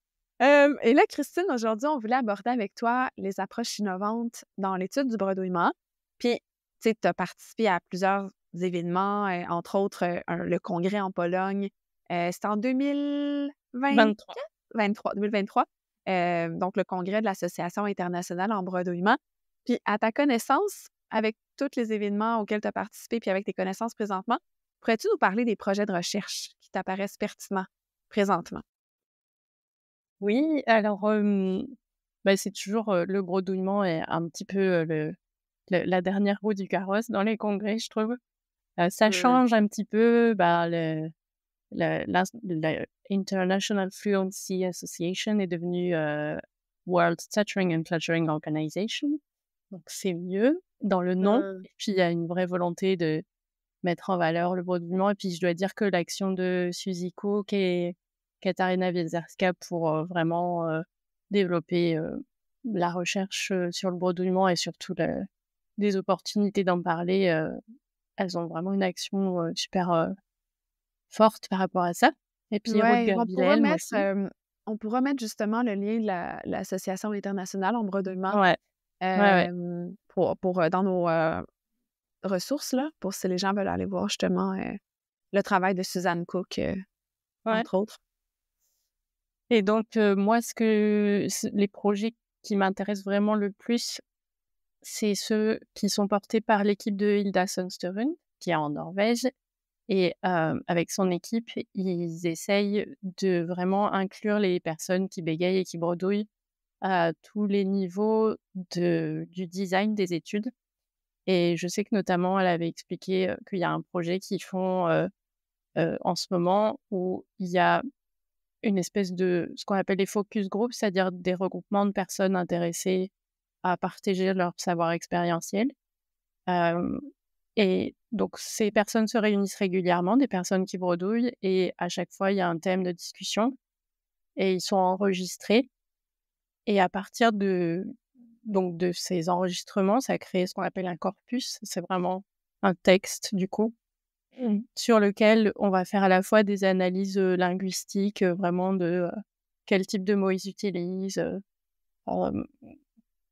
Et là, Christine, aujourd'hui, on voulait aborder avec toi les approches innovantes dans l'étude du bredouillement. Puis, tu sais, tu as participé à plusieurs événements, entre autres, le congrès en Pologne. C'était en 2024? 23. 2023. Donc, le congrès de l'Association internationale en bredouillement. Puis, à ta connaissance, avec tous les événements auxquels tu as participé, puis avec tes connaissances présentement, pourrais-tu nous parler des projets de recherche qui t'apparaissent pertinents présentement? Oui, alors, c'est toujours, le bredouillement est un petit peu, la dernière roue du carrosse dans les congrès, je trouve. Ça Mmh. change un petit peu, le International Fluency Association est devenu, World Stuttering and Fluttering Organization. Donc c'est mieux dans le nom Mmh. et puis il y a une vraie volonté de mettre en valeur le bredouillement et puis je dois dire que l'action de Suzy Cook et Katarina Wielzarska pour, vraiment, développer, la recherche, sur le bredouillement et surtout des opportunités d'en parler, elles ont vraiment une action, super, forte par rapport à ça et puis Ouais, Rutger Wilhelm aussi. on pourra mettre justement le lien de l'association internationale en bredouillement, Ouais, ouais, ouais, dans nos, ressources là, pour si les gens veulent aller voir justement, le travail de Suzanne Cook, ouais entre autres. et donc moi les projets qui m'intéressent vraiment le plus, c'est ceux qui sont portés par l'équipe de Hilda Sundstøren, qui est en Norvège et avec son équipe, ils essayent de vraiment inclure les personnes qui bégayent et qui bredouillent à tous les niveaux du design des études et je sais que notamment elle avait expliqué, qu'il y a un projet qu'ils font, en ce moment où il y a une espèce de ce qu'on appelle les focus groups, c'est-à-dire des regroupements de personnes intéressées à partager leur savoir expérientiel. Hem et donc ces personnes se réunissent régulièrement, des personnes qui bredouillent et à chaque fois, il y a un thème de discussion et ils sont enregistrés et à partir de ces enregistrements, ça crée ce qu'on appelle un corpus. C'est vraiment un texte du coup, sur lequel on va faire à la fois des analyses, linguistiques, vraiment quel type de mots ils utilisent, hem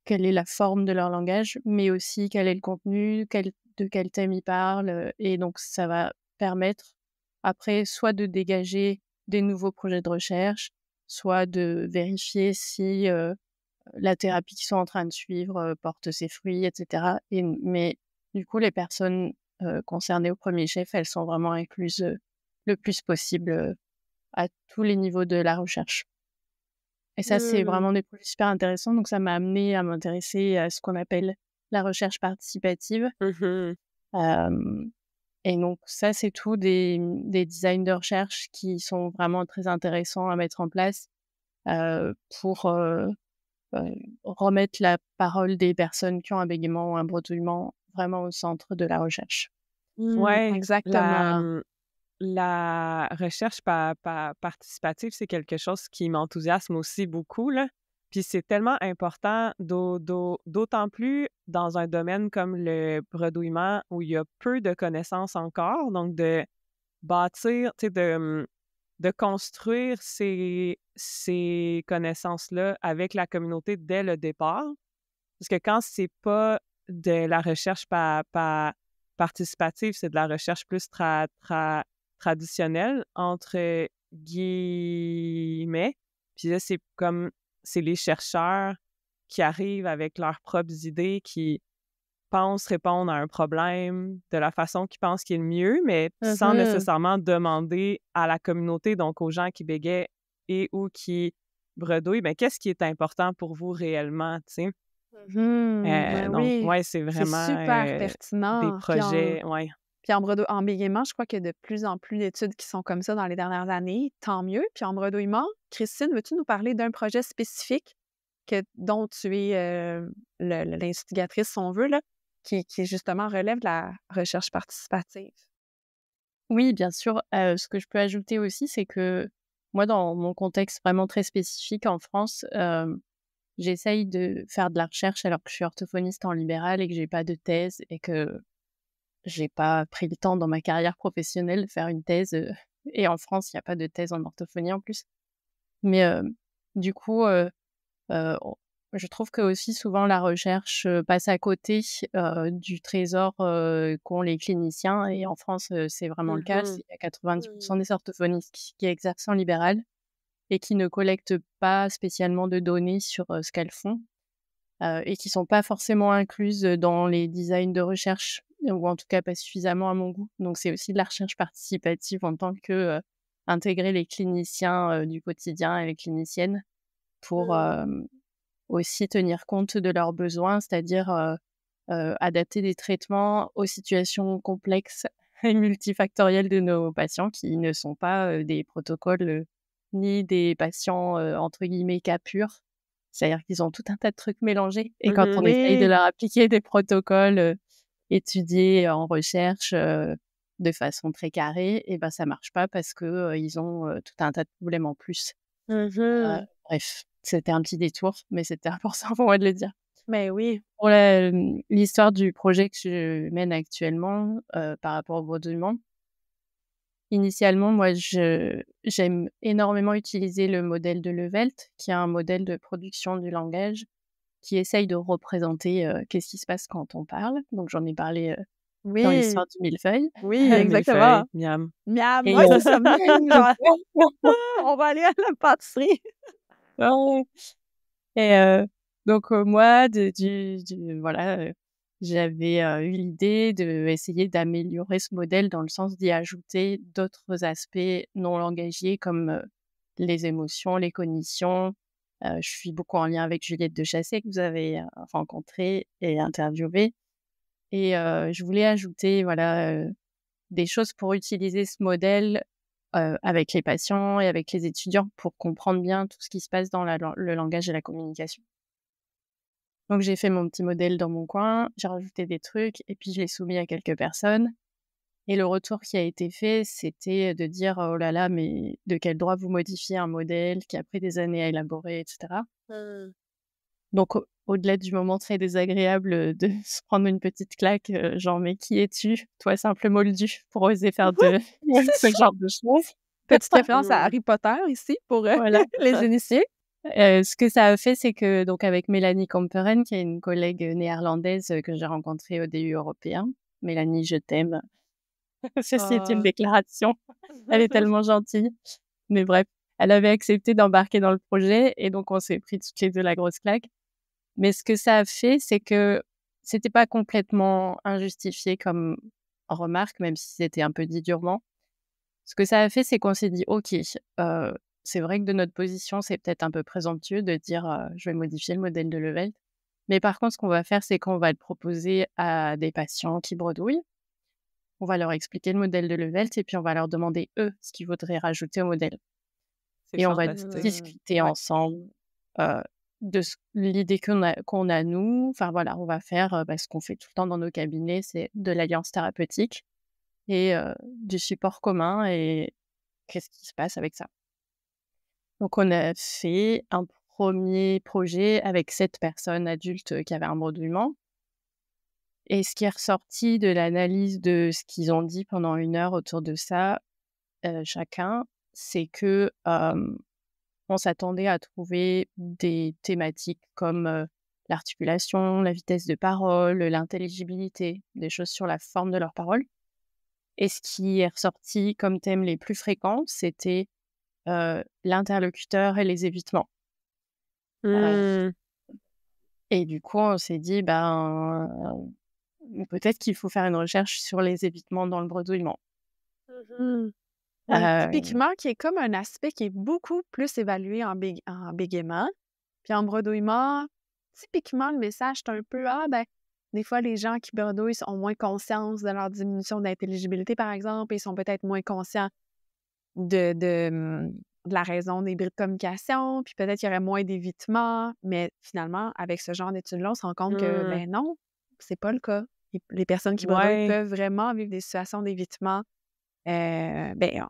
quelle est la forme de leur langage, mais aussi quel est le contenu, de quel thème ils parlent, et donc ça va permettre après soit de dégager des nouveaux projets de recherche, soit de vérifier si, la thérapie qu'ils sont en train de suivre, porte ses fruits et cetera mais du coup les personnes, concernées au premier chef, elles sont vraiment incluses, le plus possible, à tous les niveaux de la recherche. Et ça, c'est Mmh. vraiment des projets super intéressants, donc ça m'a amenée à m'intéresser à ce qu'on appelle la recherche participative. Mmh. Hem et donc ça, c'est tout des designs de recherche qui sont vraiment très intéressants à mettre en place, pour, heu, remettre la parole des personnes qui ont un bégaiement ou un bredouillement vraiment au centre de la recherche. Ouais, Exactement. la recherche participative, c'est quelque chose qui m'enthousiasme aussi beaucoup, là. Puis c'est tellement important, d'autant plus dans un domaine comme le bredouillement où il y a peu de connaissances encore. Donc de bâtir, tu sais, de construire ces connaissances-là avec la communauté dès le départ. Parce que quand c'est pas de la recherche participative, c'est de la recherche plus traditionnelle, entre guillemets. Puis là, c'est les chercheurs qui arrivent avec leurs propres idées, qui pensent répondre à un problème de la façon qu'ils pensent qui est le mieux, mais sans nécessairement demander à la communauté, donc aux gens qui bégayent et ou qui bredouillent, ben, qu'est-ce qui est important pour vous réellement, tu sais? Ben Donc, oui, ouais, c'est c'est vraiment super des pertinent. projets, ouais. Puis en bégaiement, je crois qu'il y a de plus en plus d'études qui sont comme ça dans les dernières années, tant mieux. Puis en bredouillement, Christine, veux-tu nous parler d'un projet spécifique dont tu es l'instigatrice, si on veut, là, qui justement relève de la recherche participative? Oui, bien sûr. Ce que je peux ajouter aussi, c'est que moi, dans mon contexte vraiment très spécifique en France, j'essaye de faire de la recherche alors que je suis orthophoniste en libéral et que j'ai pas de thèse et que j'ai pas pris le temps dans ma carrière professionnelle de faire une thèse, et en France, il y a pas de thèse en orthophonie en plus. Mais, du coup, on je trouve que aussi souvent la recherche, passe à côté, du trésor, qu'ont les cliniciens et en France, c'est vraiment le cas. Mmh. Il y a 90 des orthophonistes qui exercent en libéral et qui ne collectent pas spécialement de données sur, ce qu'elles font, et qui sont pas forcément incluses, dans les designs de recherche ou en tout cas pas suffisamment à mon goût. Donc c'est aussi de la recherche participative en tant que, intégrer les cliniciens, du quotidien et les cliniciennes pour, aussi tenir compte de leurs besoins, c'est-à-dire, adapter des traitements aux situations complexes et multifactorielles de nos patients qui ne sont pas, des protocoles, ni des patients, entre guillemets «cas purs». C'est-à-dire qu'ils ont tout un tas de trucs mélangés et quand on essaye de Oui. leur appliquer des protocoles, étudiés en recherche, de façon très carrée et ben, ça marche pas parce que, ils ont, tout un tas de problèmes en plus. Bref, c'était un petit détour, mais c'était important pour moi de le dire. Ben oui. Pour l'histoire du projet que je mène actuellement, par rapport au bredouillement, initialement, moi, j'aime énormément utiliser le modèle de Levelt, qui est un modèle de production du langage qui essaye de représenter, qu'est-ce qui se passe quand on parle. Donc j'en ai parlé, dans Oui, l'histoire du millefeuille. oui, exactement. Millefeuille, miam. Miam, Et ouais, c'est ça, miam, genre, on va aller à la pâtisserie. ouais. Et donc moi voilà, j'avais, eu l'idée d'essayer d'améliorer ce modèle dans le sens d'y ajouter d'autres aspects non langagiers comme, les émotions, les cognitions. Je suis beaucoup en lien avec Juliette Dechassé que vous avez, rencontrée et interviewée et je voulais ajouter voilà, des choses pour utiliser ce modèle, avec les patients et avec les étudiants pour comprendre bien tout ce qui se passe dans le langage et la communication. Donc j'ai fait mon petit modèle dans mon coin, j'ai rajouté des trucs et puis je l'ai soumis à quelques personnes et le retour qui a été fait, c'était de dire: «Oh là là, mais de quel droit vous modifiez un modèle qui a pris des années à élaborer?» et cetera. Donc au-delà du moment très désagréable, de se prendre une petite claque, genre: «Mais qui es-tu, toi simple moldu, pour oser faire de C'est ce ça. genre de choses?» Petite référence à Mmh. Harry Potter ici pour, Voilà. les initiés. Ce que ça a fait, c'est que donc avec Mélanie Camperen, qui est une collègue, néerlandaise, que j'ai rencontrée au DU européen. Mélanie, je t'aime. Ceci est une Ah. déclaration. Elle est tellement gentille. Mais bref, elle avait accepté d'embarquer dans le projet et donc on s'est pris toutes les 2 la grosse claque. Mais ce que ça a fait, c'est que c'était pas complètement injustifié comme remarque, même si c'était un peu dit durement. Ce que ça a fait, c'est qu'on s'est dit: «OK, c'est vrai que de notre position, c'est peut-être un peu présomptueux de dire, je vais modifier le modèle de Levelt. Mais par contre, ce qu'on va faire, c'est qu'on va le proposer à des patients qui bredouillent. On va leur expliquer le modèle de Levelt et puis on va leur demander, eux, ce qu'ils voudraient rajouter au modèle C'est et on va fantastique. discuter Ouais. ensemble, de l'idée qu'on a nous. Enfin voilà, on va faire, ce qu'on fait tout le temps dans nos cabinets, c'est de l'alliance thérapeutique et du support commun et qu'est-ce qui se passe avec ça? Donc on a fait un premier projet avec 7 personnes adultes, qui avaient un bredouillement et ce qui est ressorti de l'analyse de ce qu'ils ont dit pendant 1 heure autour de ça, chacun, c'est que, on s'attendait à trouver des thématiques comme, l'articulation, la vitesse de parole, l'intelligibilité, des choses sur la forme de leur parole et ce qui est ressorti comme thèmes les plus fréquents, c'était, l'interlocuteur et les évitements. Heu, Mmh. Et du coup, on s'est dit, ben, peut-être qu'il faut faire une recherche sur les évitements dans le bredouillement. Mmh. Oui, Heu, typiquement, qui est comme un aspect qui est beaucoup plus évalué en bégaiement. Puis en bredouillement, typiquement, le message, c'est un peu: «Ah, ben, des fois, les gens qui bredouillent ont moins conscience de leur diminution d'intelligibilité, par exemple, et ils sont peut-être moins conscients de la raison des bris de communication, puis peut-être qu'il y aurait moins d'évitement». Mais finalement, avec ce genre d'études-là, on se rend compte que, Mmh. ben non, c'est pas le cas. Les personnes qui bredouillent Ouais. peuvent vraiment vivre des situations d'évitement, ben,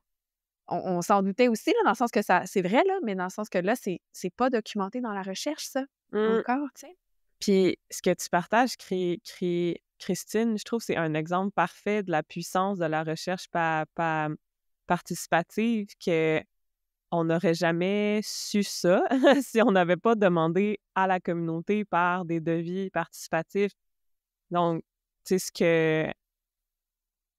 on s'en doutait aussi, là, dans le sens que ça c'est vrai, là, mais dans le sens que là, c'est pas documenté dans la recherche, ça, Mmh. encore, tu sais? Puis ce que tu partages, Christine, je trouve que c'est un exemple parfait de la puissance de la recherche participative, que on n'aurait jamais su ça si on n'avait pas demandé à la communauté par des devis participatifs. Donc, tu sais, ce que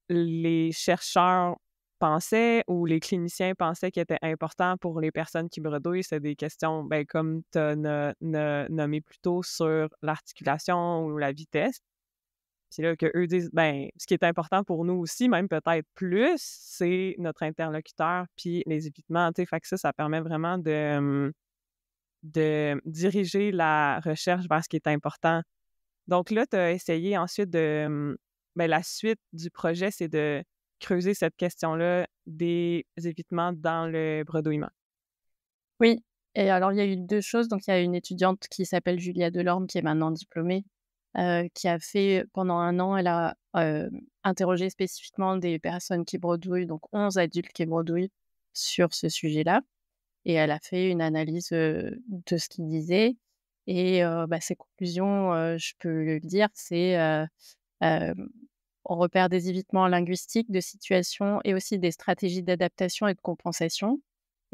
les chercheurs pensaient ou les cliniciens pensaient qui était important pour les personnes qui bredouillent, c'est des questions, ben, comme tu as nommé plus tôt sur l'articulation ou la vitesse. C'est là qu'eux disent, ben, ce qui est important pour nous aussi, même peut-être plus, c'est notre interlocuteur puis les évitements, tu sais. Fait que ça permet vraiment de diriger la recherche vers ce qui est important. Donc là, tu as essayé ensuite ben, la suite du projet, c'est de creuser cette question-là des évitements dans le bredouillement. oui, et alors il y a eu 2 choses. Donc il y a une étudiante qui s'appelle Julia Delorme, qui est maintenant diplômée, qui a fait pendant 1 an, elle a, interrogé spécifiquement des personnes qui bredouillent, donc 11 adultes qui bredouillent sur ce sujet-là, et elle a fait une analyse, de ce qu'ils disaient. Et bah, ses conclusions, je peux le dire, c'est, hem, on repère des évitements linguistiques de situations et aussi des stratégies d'adaptation et de compensation.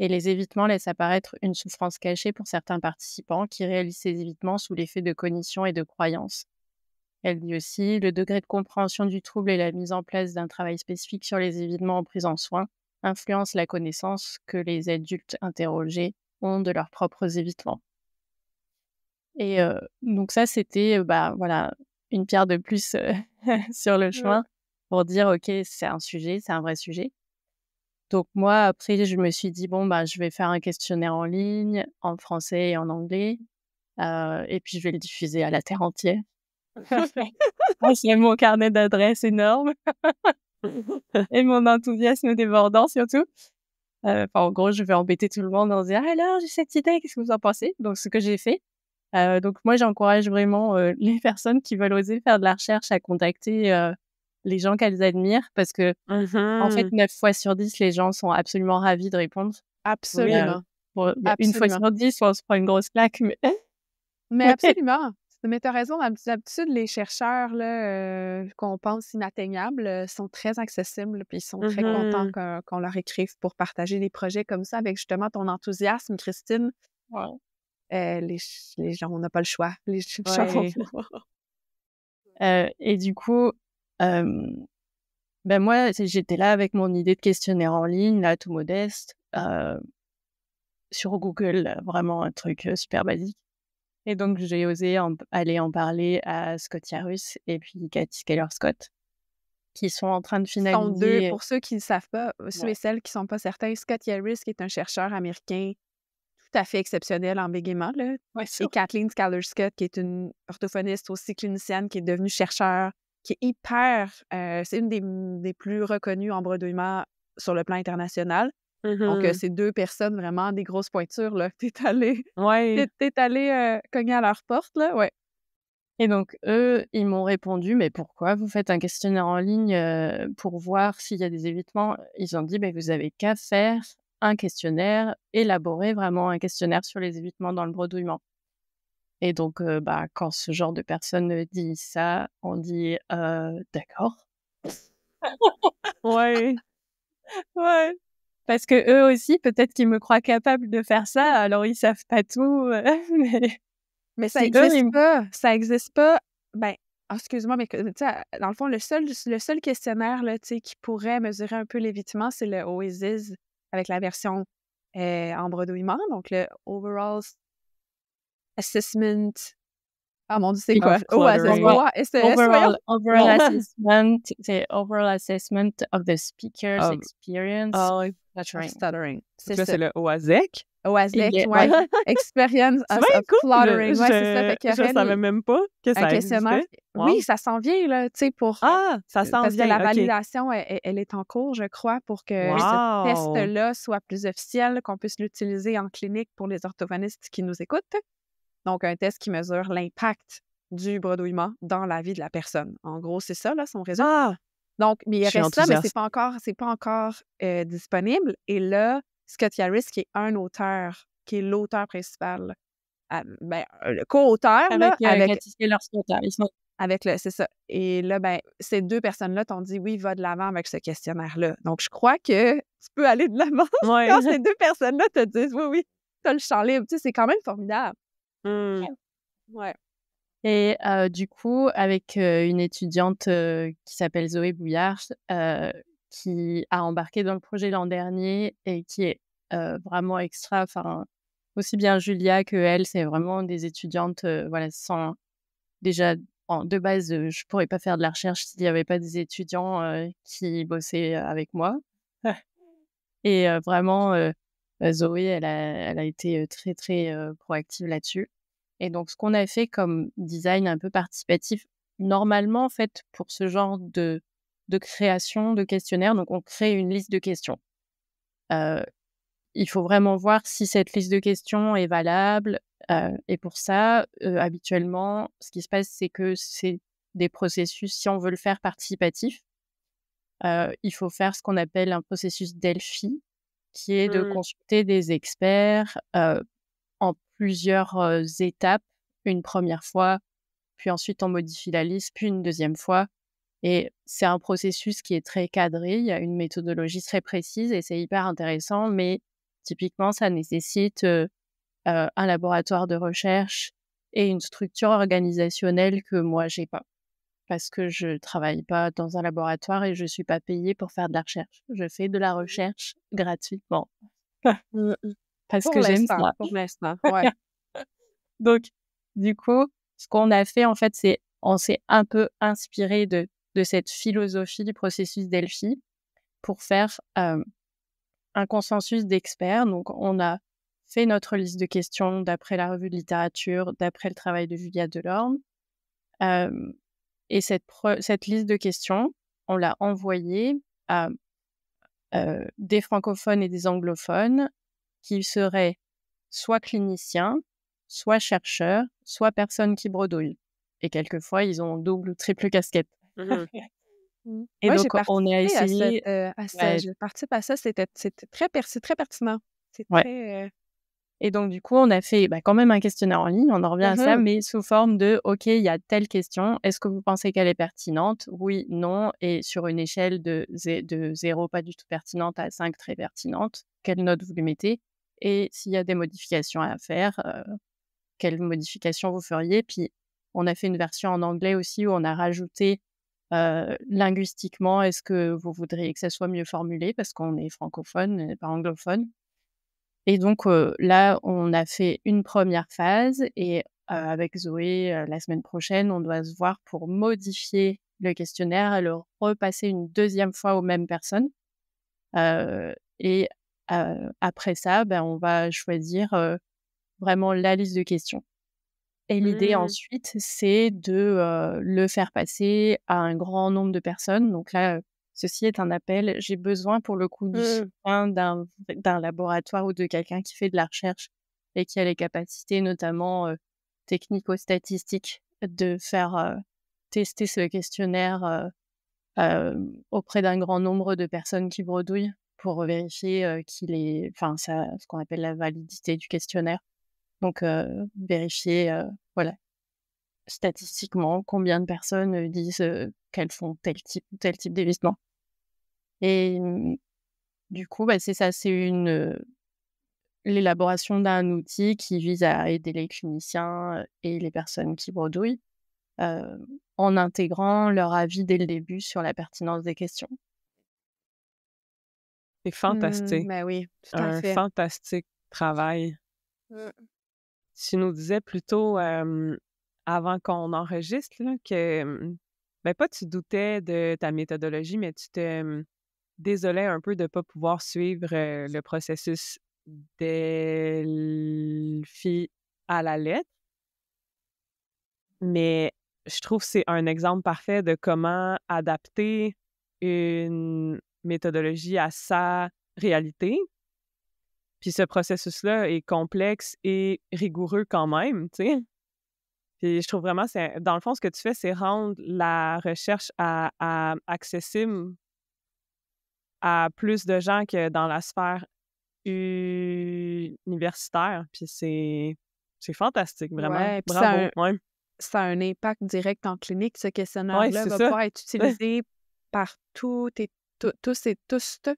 Et les évitements laissent apparaître une souffrance cachée pour certains participants qui réalisent ces évitements sous l'effet de cognition et de croyances. Elle dit aussi: «Le degré de compréhension du trouble et la mise en place d'un travail spécifique sur les évitements en prise en soin influencent la connaissance que les adultes interrogés ont de leurs propres évitements». Et donc ça, c'était, bah, voilà, une pierre de plus, sur le Mmh. chemin pour dire: «OK, c'est un sujet, c'est un vrai sujet». Donc moi, après, je me suis dit: «Bon, bah, je vais faire un questionnaire en ligne, en français et en anglais, et puis je vais le diffuser à la terre entière». J'ai mon carnet d'adresses énorme et mon enthousiasme débordant surtout. Enfin, en gros, je vais embêter tout le monde en disant: «Alors, j'ai cette idée, qu'est-ce que vous en pensez?» Donc ce que j'ai fait. Donc moi, j'encourage vraiment, les personnes qui veulent oser faire de la recherche à contacter, les gens qu'elles admirent, parce que en fait, Mmh. 9 fois sur 10, les gens sont absolument ravis de répondre. Heu, Oui. Absolument, bon, il y a 1 fois absolument. sur 10 où on se prend une grosse claque, mais Mais absolument! Mais tu as raison, d'habitude, les chercheurs, là, qu'on pense inatteignables, sont très accessibles, puis ils sont très contents Mmh. qu'on leur écrive pour partager des projets comme ça avec justement ton enthousiasme, Christine. ouais. Les gens, on n'a pas le choix. Les chercheurs vont Ouais. vouloir. Et du coup, hem, bah, moi, j'étais là avec mon idée de questionnaire en ligne, là, tout modeste, sur Google, vraiment un truc, super basique. Et donc j'ai osé aller en parler à Scott Yarus et puis Cathy Skeller-Scott, qui sont en train de Qui sont 2, finaliser. pour ceux qui ne savent pas, ceux et Ouais, celles qui sont pas certains, Scott Yaris, qui est un chercheur américain tout à fait exceptionnel en bégaiement, là, ouais, et sur Kathleen Skyler-Scott, qui est une orthophoniste aussi clinicienne, qui est devenue chercheure, qui est hyper, c'est une des plus reconnues en bredouillement sur le plan international. Donc, Mmh. c'est 2 personnes vraiment des grosses pointures, là. Tu es allé Ouais. cogner à leur porte, là? Ouais. Et donc eux, ils m'ont répondu: «Mais pourquoi vous faites un questionnaire en ligne, pour voir s'il y a des évitements?» Ils ont dit: «Beh, vous avez qu'à faire un questionnaire, élaborer vraiment un questionnaire sur les évitements dans le bredouillement». Et donc bah, quand ce genre de personnes, dit ça, on dit: d'accord». Ouais. Ouais, parce qu'eux aussi, peut-être qu'ils me croient capable de faire ça, alors ils savent pas tout, mais Mais si eux, ils m ça existe pas, ben, excuse-moi, mais que tu sais, dans le fond, le seul questionnaire, là, tu sais, qui pourrait mesurer un peu l'évitement, c'est le OASIS avec la version, en bredouillement, donc le Overall Assessment Ah mon Dieu, c'est Puis quoi? Of OASS, cluttering. OASS, voyons. overall Bon. assessment, c'est overall assessment of the speaker's Ah, experience ah ouais. Of cluttering. stuttering. Fait C'est que là, ça. c'est le OASEC. OASEC, Ouais. ouais. Experience C'est of bien cool! cluttering. Ouais, c'est ça. Fait qu'il y Je aurait savais même pas que un ça questionnaire. existait. Oui, Wow! ça s'en vient, là, tu sais, Ah! Ça s'en parce que vient, la OK. validation, elle est en cours, je crois, pour que ce Wow! test-là soit plus officiel, qu'on puisse l'utiliser en clinique pour les orthophonistes qui nous écoutent. Donc, un test qui mesure l'impact du bredouillement dans la vie de la personne. En gros, c'est ça, là, son résumé. Ah! Donc, mais il Je suis reste ça, mais enthousiaste. c'est pas encore disponible. Et là, Scott Yaris, qui est un auteur, qui est l'auteur principal, le co-auteur, là, Avec Cathy Taylor-Swift, ils sont avec c'est ça. Et là, ben, ces deux personnes-là t'ont dit oui, va de l'avant avec ce questionnaire-là. Donc, je crois que tu peux aller de l'avant Ouais. quand ces deux personnes-là te disent oui, oui, tu as le champ libre. Tu sais, c'est quand même formidable. Mmh. Ouais. et du coup, avec une étudiante qui s'appelle Zoé Bouillard, qui a embarqué dans le projet l'an dernier et qui est vraiment extra. Enfin, aussi bien Julia que elle, c'est vraiment des étudiantes, voilà, sans déjà de base, je pourrais pas faire de la recherche s'il y avait pas des étudiants qui bossaient avec moi. Et vraiment, Zoé, elle a été très, très proactive là-dessus. Et donc, ce qu'on a fait comme design un peu participatif, normalement, en fait, pour ce genre de création de questionnaire, donc on crée une liste de questions. Heu, il faut vraiment voir si cette liste de questions est valable, et pour ça, habituellement, ce qui se passe, c'est que c'est des processus, si on veut le faire participatif, il faut faire ce qu'on appelle un processus Delphi, qui est de Mmh. consulter des experts, en plusieurs, étapes. Une première fois, puis ensuite on modifie la liste, puis une deuxième fois et c'est un processus qui est très cadré. Il y a une méthodologie très précise et c'est hyper intéressant, mais typiquement ça nécessite, un laboratoire de recherche et une structure organisationnelle que moi j'ai pas. Parce que je travaille pas dans un laboratoire et je suis pas payée pour faire de la recherche. Je fais de la recherche gratuitement Mmh mh. parce que j'aime ça. Pour l'instant, ouais. Donc, du coup, ce qu'on a fait, en fait, c'est on s'est un peu inspiré de cette philosophie du processus Delphi pour faire, un consensus d'experts. Donc, on a fait notre liste de questions d'après la revue de littérature, d'après le travail de Julia Delorme. Hem Et cette liste de questions, on l'a envoyée à, des francophones et des anglophones qui seraient soit cliniciens, soit chercheurs, soit personnes qui bredouillent. Et quelquefois, ils ont double ou triple casquette. Mmh. Mmh. Et Ouais, donc, on a essayé ouais, je participe à ça, c'était c'est très pertinent. C'est ouais. très, Et donc, du coup, on a fait, quand même un questionnaire en ligne, on en revient à ça, mais sous forme de: «OK, il y a telle question, est-ce que vous pensez qu'elle est pertinente? Oui, non» et sur une échelle de 0 pas du tout pertinente à 5 très pertinente, quelle note vous lui mettez? Et s'il y a des modifications à faire, quelles modifications vous feriez? Puis, on a fait une version en anglais aussi où on a rajouté, linguistiquement, est-ce que vous voudriez que ça soit mieux formulé? Parce qu'on est francophone et pas anglophone. Et donc, là, on a fait une première phase et avec Zoé, la semaine prochaine, on doit se voir pour modifier le questionnaire et le repasser une deuxième fois aux mêmes personnes. Et après ça, on va choisir, vraiment la liste de questions. Et l'idée Mmh. ensuite, c'est de, le faire passer à un grand nombre de personnes. Donc là, ceci est un appel. J'ai besoin pour le coup du Mmh. soutien d'un laboratoire ou de quelqu'un qui fait de la recherche et qui a les capacités notamment, technico-statistiques de faire, tester ce questionnaire, auprès d'un grand nombre de personnes qui bredouillent pour vérifier, qu'il est enfin ça ce qu'on appelle la validité du questionnaire. Donc, vérifier, voilà, statistiquement, combien de personnes, disent, qu'elles font tel type d'évitement et du coup, c'est ça, c'est l'élaboration d'un outil qui vise à aider les cliniciens, et les personnes qui bredouillent, heu, en intégrant leur avis dès le début sur la pertinence des questions. C'est fantastique. ben oui, tout à Un fait. fantastique travail. Mmh. Tu nous disais plutôt, avant qu'on enregistre là, que, ben, pas tu doutais de ta méthodologie, mais tu te, désolais un peu de pas pouvoir suivre, le processus Delphi à la lettre. Mais je trouve que c'est un exemple parfait de comment adapter une méthodologie à sa réalité. Puis ce processus-là est complexe et rigoureux quand même, tu sais? Puis je trouve vraiment c'est dans le fond, ce que tu fais, c'est rendre la recherche à accessible à plus de gens que dans la sphère universitaire. Puis c'est fantastique, vraiment. Ouais, puis Bravo, ouais. ça a un impact direct en clinique. Ce Ouais, questionnaire-là c'est va ça. pouvoir être utilisé par toutes et tous et toutes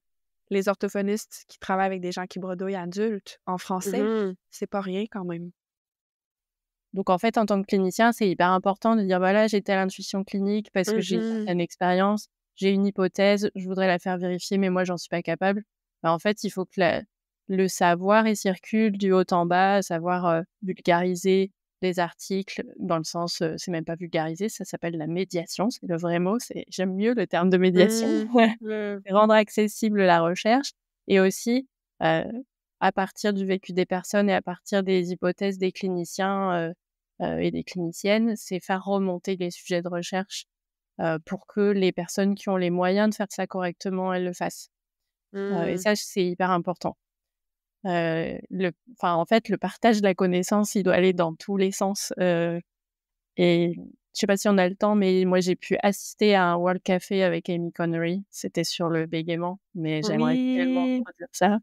les orthophonistes qui travaillent avec des gens qui bredouillent adultes en français. Mmh. C'est pas rien quand même. Donc en fait, en tant que clinicien, c'est hyper important de dire: «Voilà, j'ai telle intuition clinique parce que j'ai une Mmh. certaine expérience, j'ai une hypothèse, je voudrais la faire vérifier, mais moi, j'en suis pas capable». Bah, en fait, il faut que le savoir, il circule du haut en bas, savoir, vulgariser les articles dans le sens, c'est même pas vulgariser, ça s'appelle la médiation, c'est le vrai mot, j'aime mieux le terme de médiation. Mmh. Mmh. C'est rendre accessible la recherche et aussi, heu, à partir du vécu des personnes et à partir des hypothèses des cliniciens, et des cliniciennes, c'est faire remonter les sujets de recherche, pour que les personnes qui ont les moyens de faire ça correctement, elles le fassent. Et Mmh. ça, c'est hyper important. En fait, le partage de la connaissance, il doit aller dans tous les sens, et je sais pas si on a le temps, mais moi, j'ai pu assister à un World Café avec Amy Connery. C'était sur le bégaiement, mais j'aimerais tellement Oui, redire ça.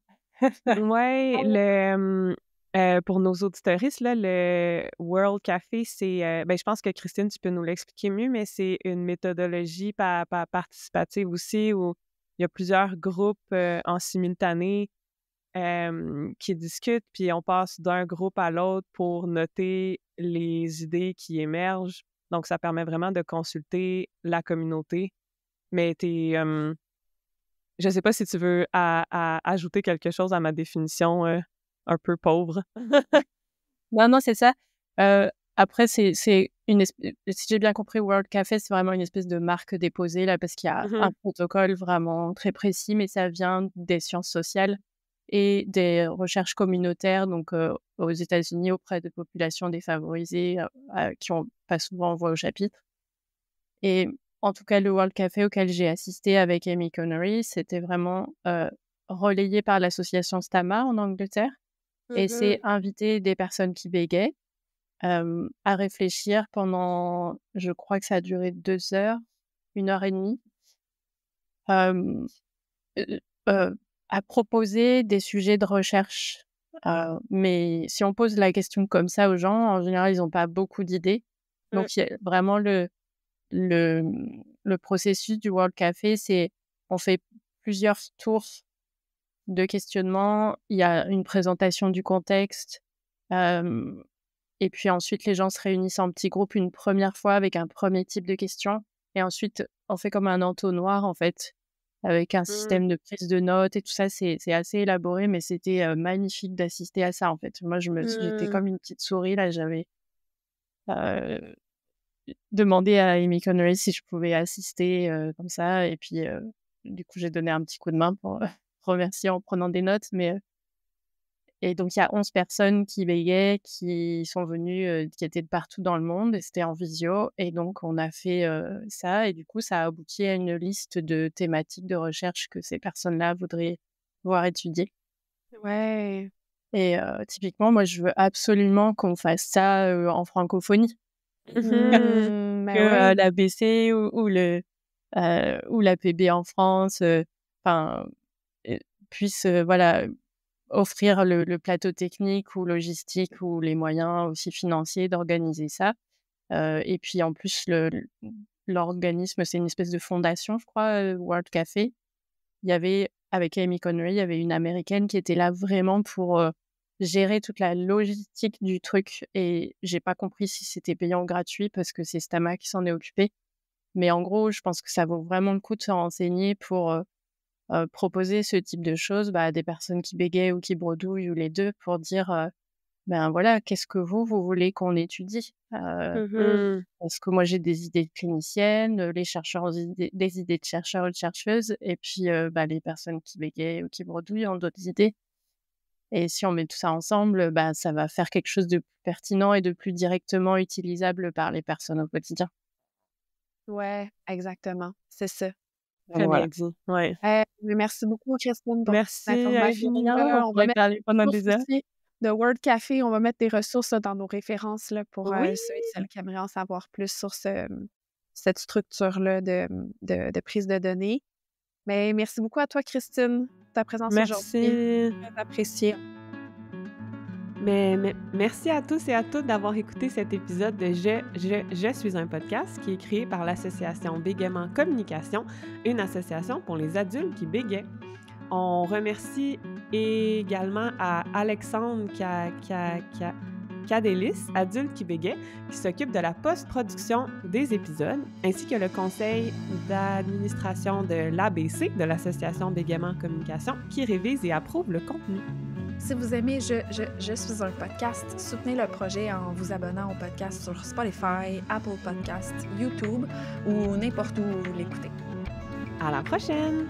ouais, pour nos auditeuristes, là, le World Café, c'est, ben, je pense que Christine, tu peux nous l'expliquer mieux, mais c'est une méthodologie participative aussi où il y a plusieurs groupes, en simultané, qui discutent, puis on passe d'un groupe à l'autre pour noter les idées qui émergent. Donc ça permet vraiment de consulter la communauté. Mais je sais pas si tu veux ajouter quelque chose à ma définition, un peu pauvre. Non, non, c'est ça. Après, c'est une si j'ai bien compris, World Café, c'est vraiment une espèce de marque déposée là, parce qu'il y a un Mmh. protocole vraiment très précis, mais ça vient des sciences sociales et des recherches communautaires, donc aux États-Unis auprès de populations défavorisées, qui ont pas souvent voix au chapitre. Et en tout cas, le World Café auquel j'ai assisté avec Amy Connery, c'était vraiment, relayé par l'association STAMA en Angleterre et c'est Mmh. inviter des personnes qui bégaient, à réfléchir pendant je crois que ça a duré 2 heures, 1 heure et demie, hem, heu à proposer des sujets de recherche. Mais si on pose la question comme ça aux gens, en général, ils ont pas beaucoup d'idées. Mmh. Donc il y a vraiment le processus du World Café, c'est on fait plusieurs tours de questionnement. Il y a une présentation du contexte, hem et puis ensuite les gens se réunissent en petits groupes une première fois avec un premier type de questions et ensuite on fait comme un entonnoir en fait, avec un Mmh. système de prise de notes et tout ça. C'est assez élaboré mais c'était, magnifique d'assister à ça en fait. Moi j'étais Mmh. comme une petite souris là, j'avais, heu demandé à Amy Connery si je pouvais assister, comme ça et puis, du coup, j'ai donné un petit coup de main pour, remercier en prenant des notes, et donc il y a 11 personnes qui bégaient, qui sont venues, qui étaient de partout dans le monde et c'était en visio et donc on a fait, ça et du coup, ça a abouti à une liste de thématiques de recherche que ces personnes-là voudraient voir étudier Ouais. et typiquement, moi, je veux absolument qu'on fasse ça, en francophonie. Que, Ben ouais. l'ABC ou l'APB en France, enfin, puissent, voilà, offrir le plateau technique ou logistique ou les moyens aussi financiers d'organiser ça. Et puis en plus l'organisme, c'est une espèce de fondation, je crois, World Café. Il y avait avec Amy Connery, il y avait une Américaine qui était là vraiment pour, gérer toute la logistique du truc et j'ai pas compris si c'était payant ou gratuit parce que c'est Stama qui s'en est occupé. Mais en gros, je pense que ça vaut vraiment le coup de se renseigner pour, proposer ce type de choses, bah, à des personnes qui bégayent ou qui bredouillent ou les 2 pour dire, ben voilà, qu'est-ce que vous voulez qu'on étudie? Mmh. Parce que moi j'ai des idées de clinicienne, les chercheurs ont des idées de chercheurs ou de chercheuses et puis, bah, les personnes qui bégayent ou qui bredouillent ont d'autres idées et si on met tout ça ensemble, bah, ça va faire quelque chose de plus pertinent et de plus directement utilisable par les personnes au quotidien. Ouais, exactement, c'est ça. Très Donc bien voilà. dit, ouais. Mais merci beaucoup Christine pour toutes Merci, ces de informations. rien, on On va pourrait mettre parler des pendant ressources des heures. aussi de Word Café, on va mettre des ressources là, dans nos références là, pour, Oui, ceux et celles qui aimeraient en savoir plus sur cette structure-là de prise de données. Mais merci beaucoup à toi Christine, pour ta présence aujourd'hui, merci. très appréciée. Mais merci à tous et à toutes d'avoir écouté cet épisode de Je suis un podcast qui est créé par l'association Bégaiement Communication, une association pour les adultes qui bégaient. On remercie également à Alexandre Cadélis, adulte qui bégait, qui s'occupe de la post-production des épisodes, ainsi que le conseil d'administration de l'ABC, de l'association Bégaiement Communication, qui révise et approuve le contenu. Si vous aimez Je suis un podcast, soutenez le projet en vous abonnant au podcast sur Spotify, Apple Podcasts, YouTube ou n'importe où vous l'écoutez. À la prochaine!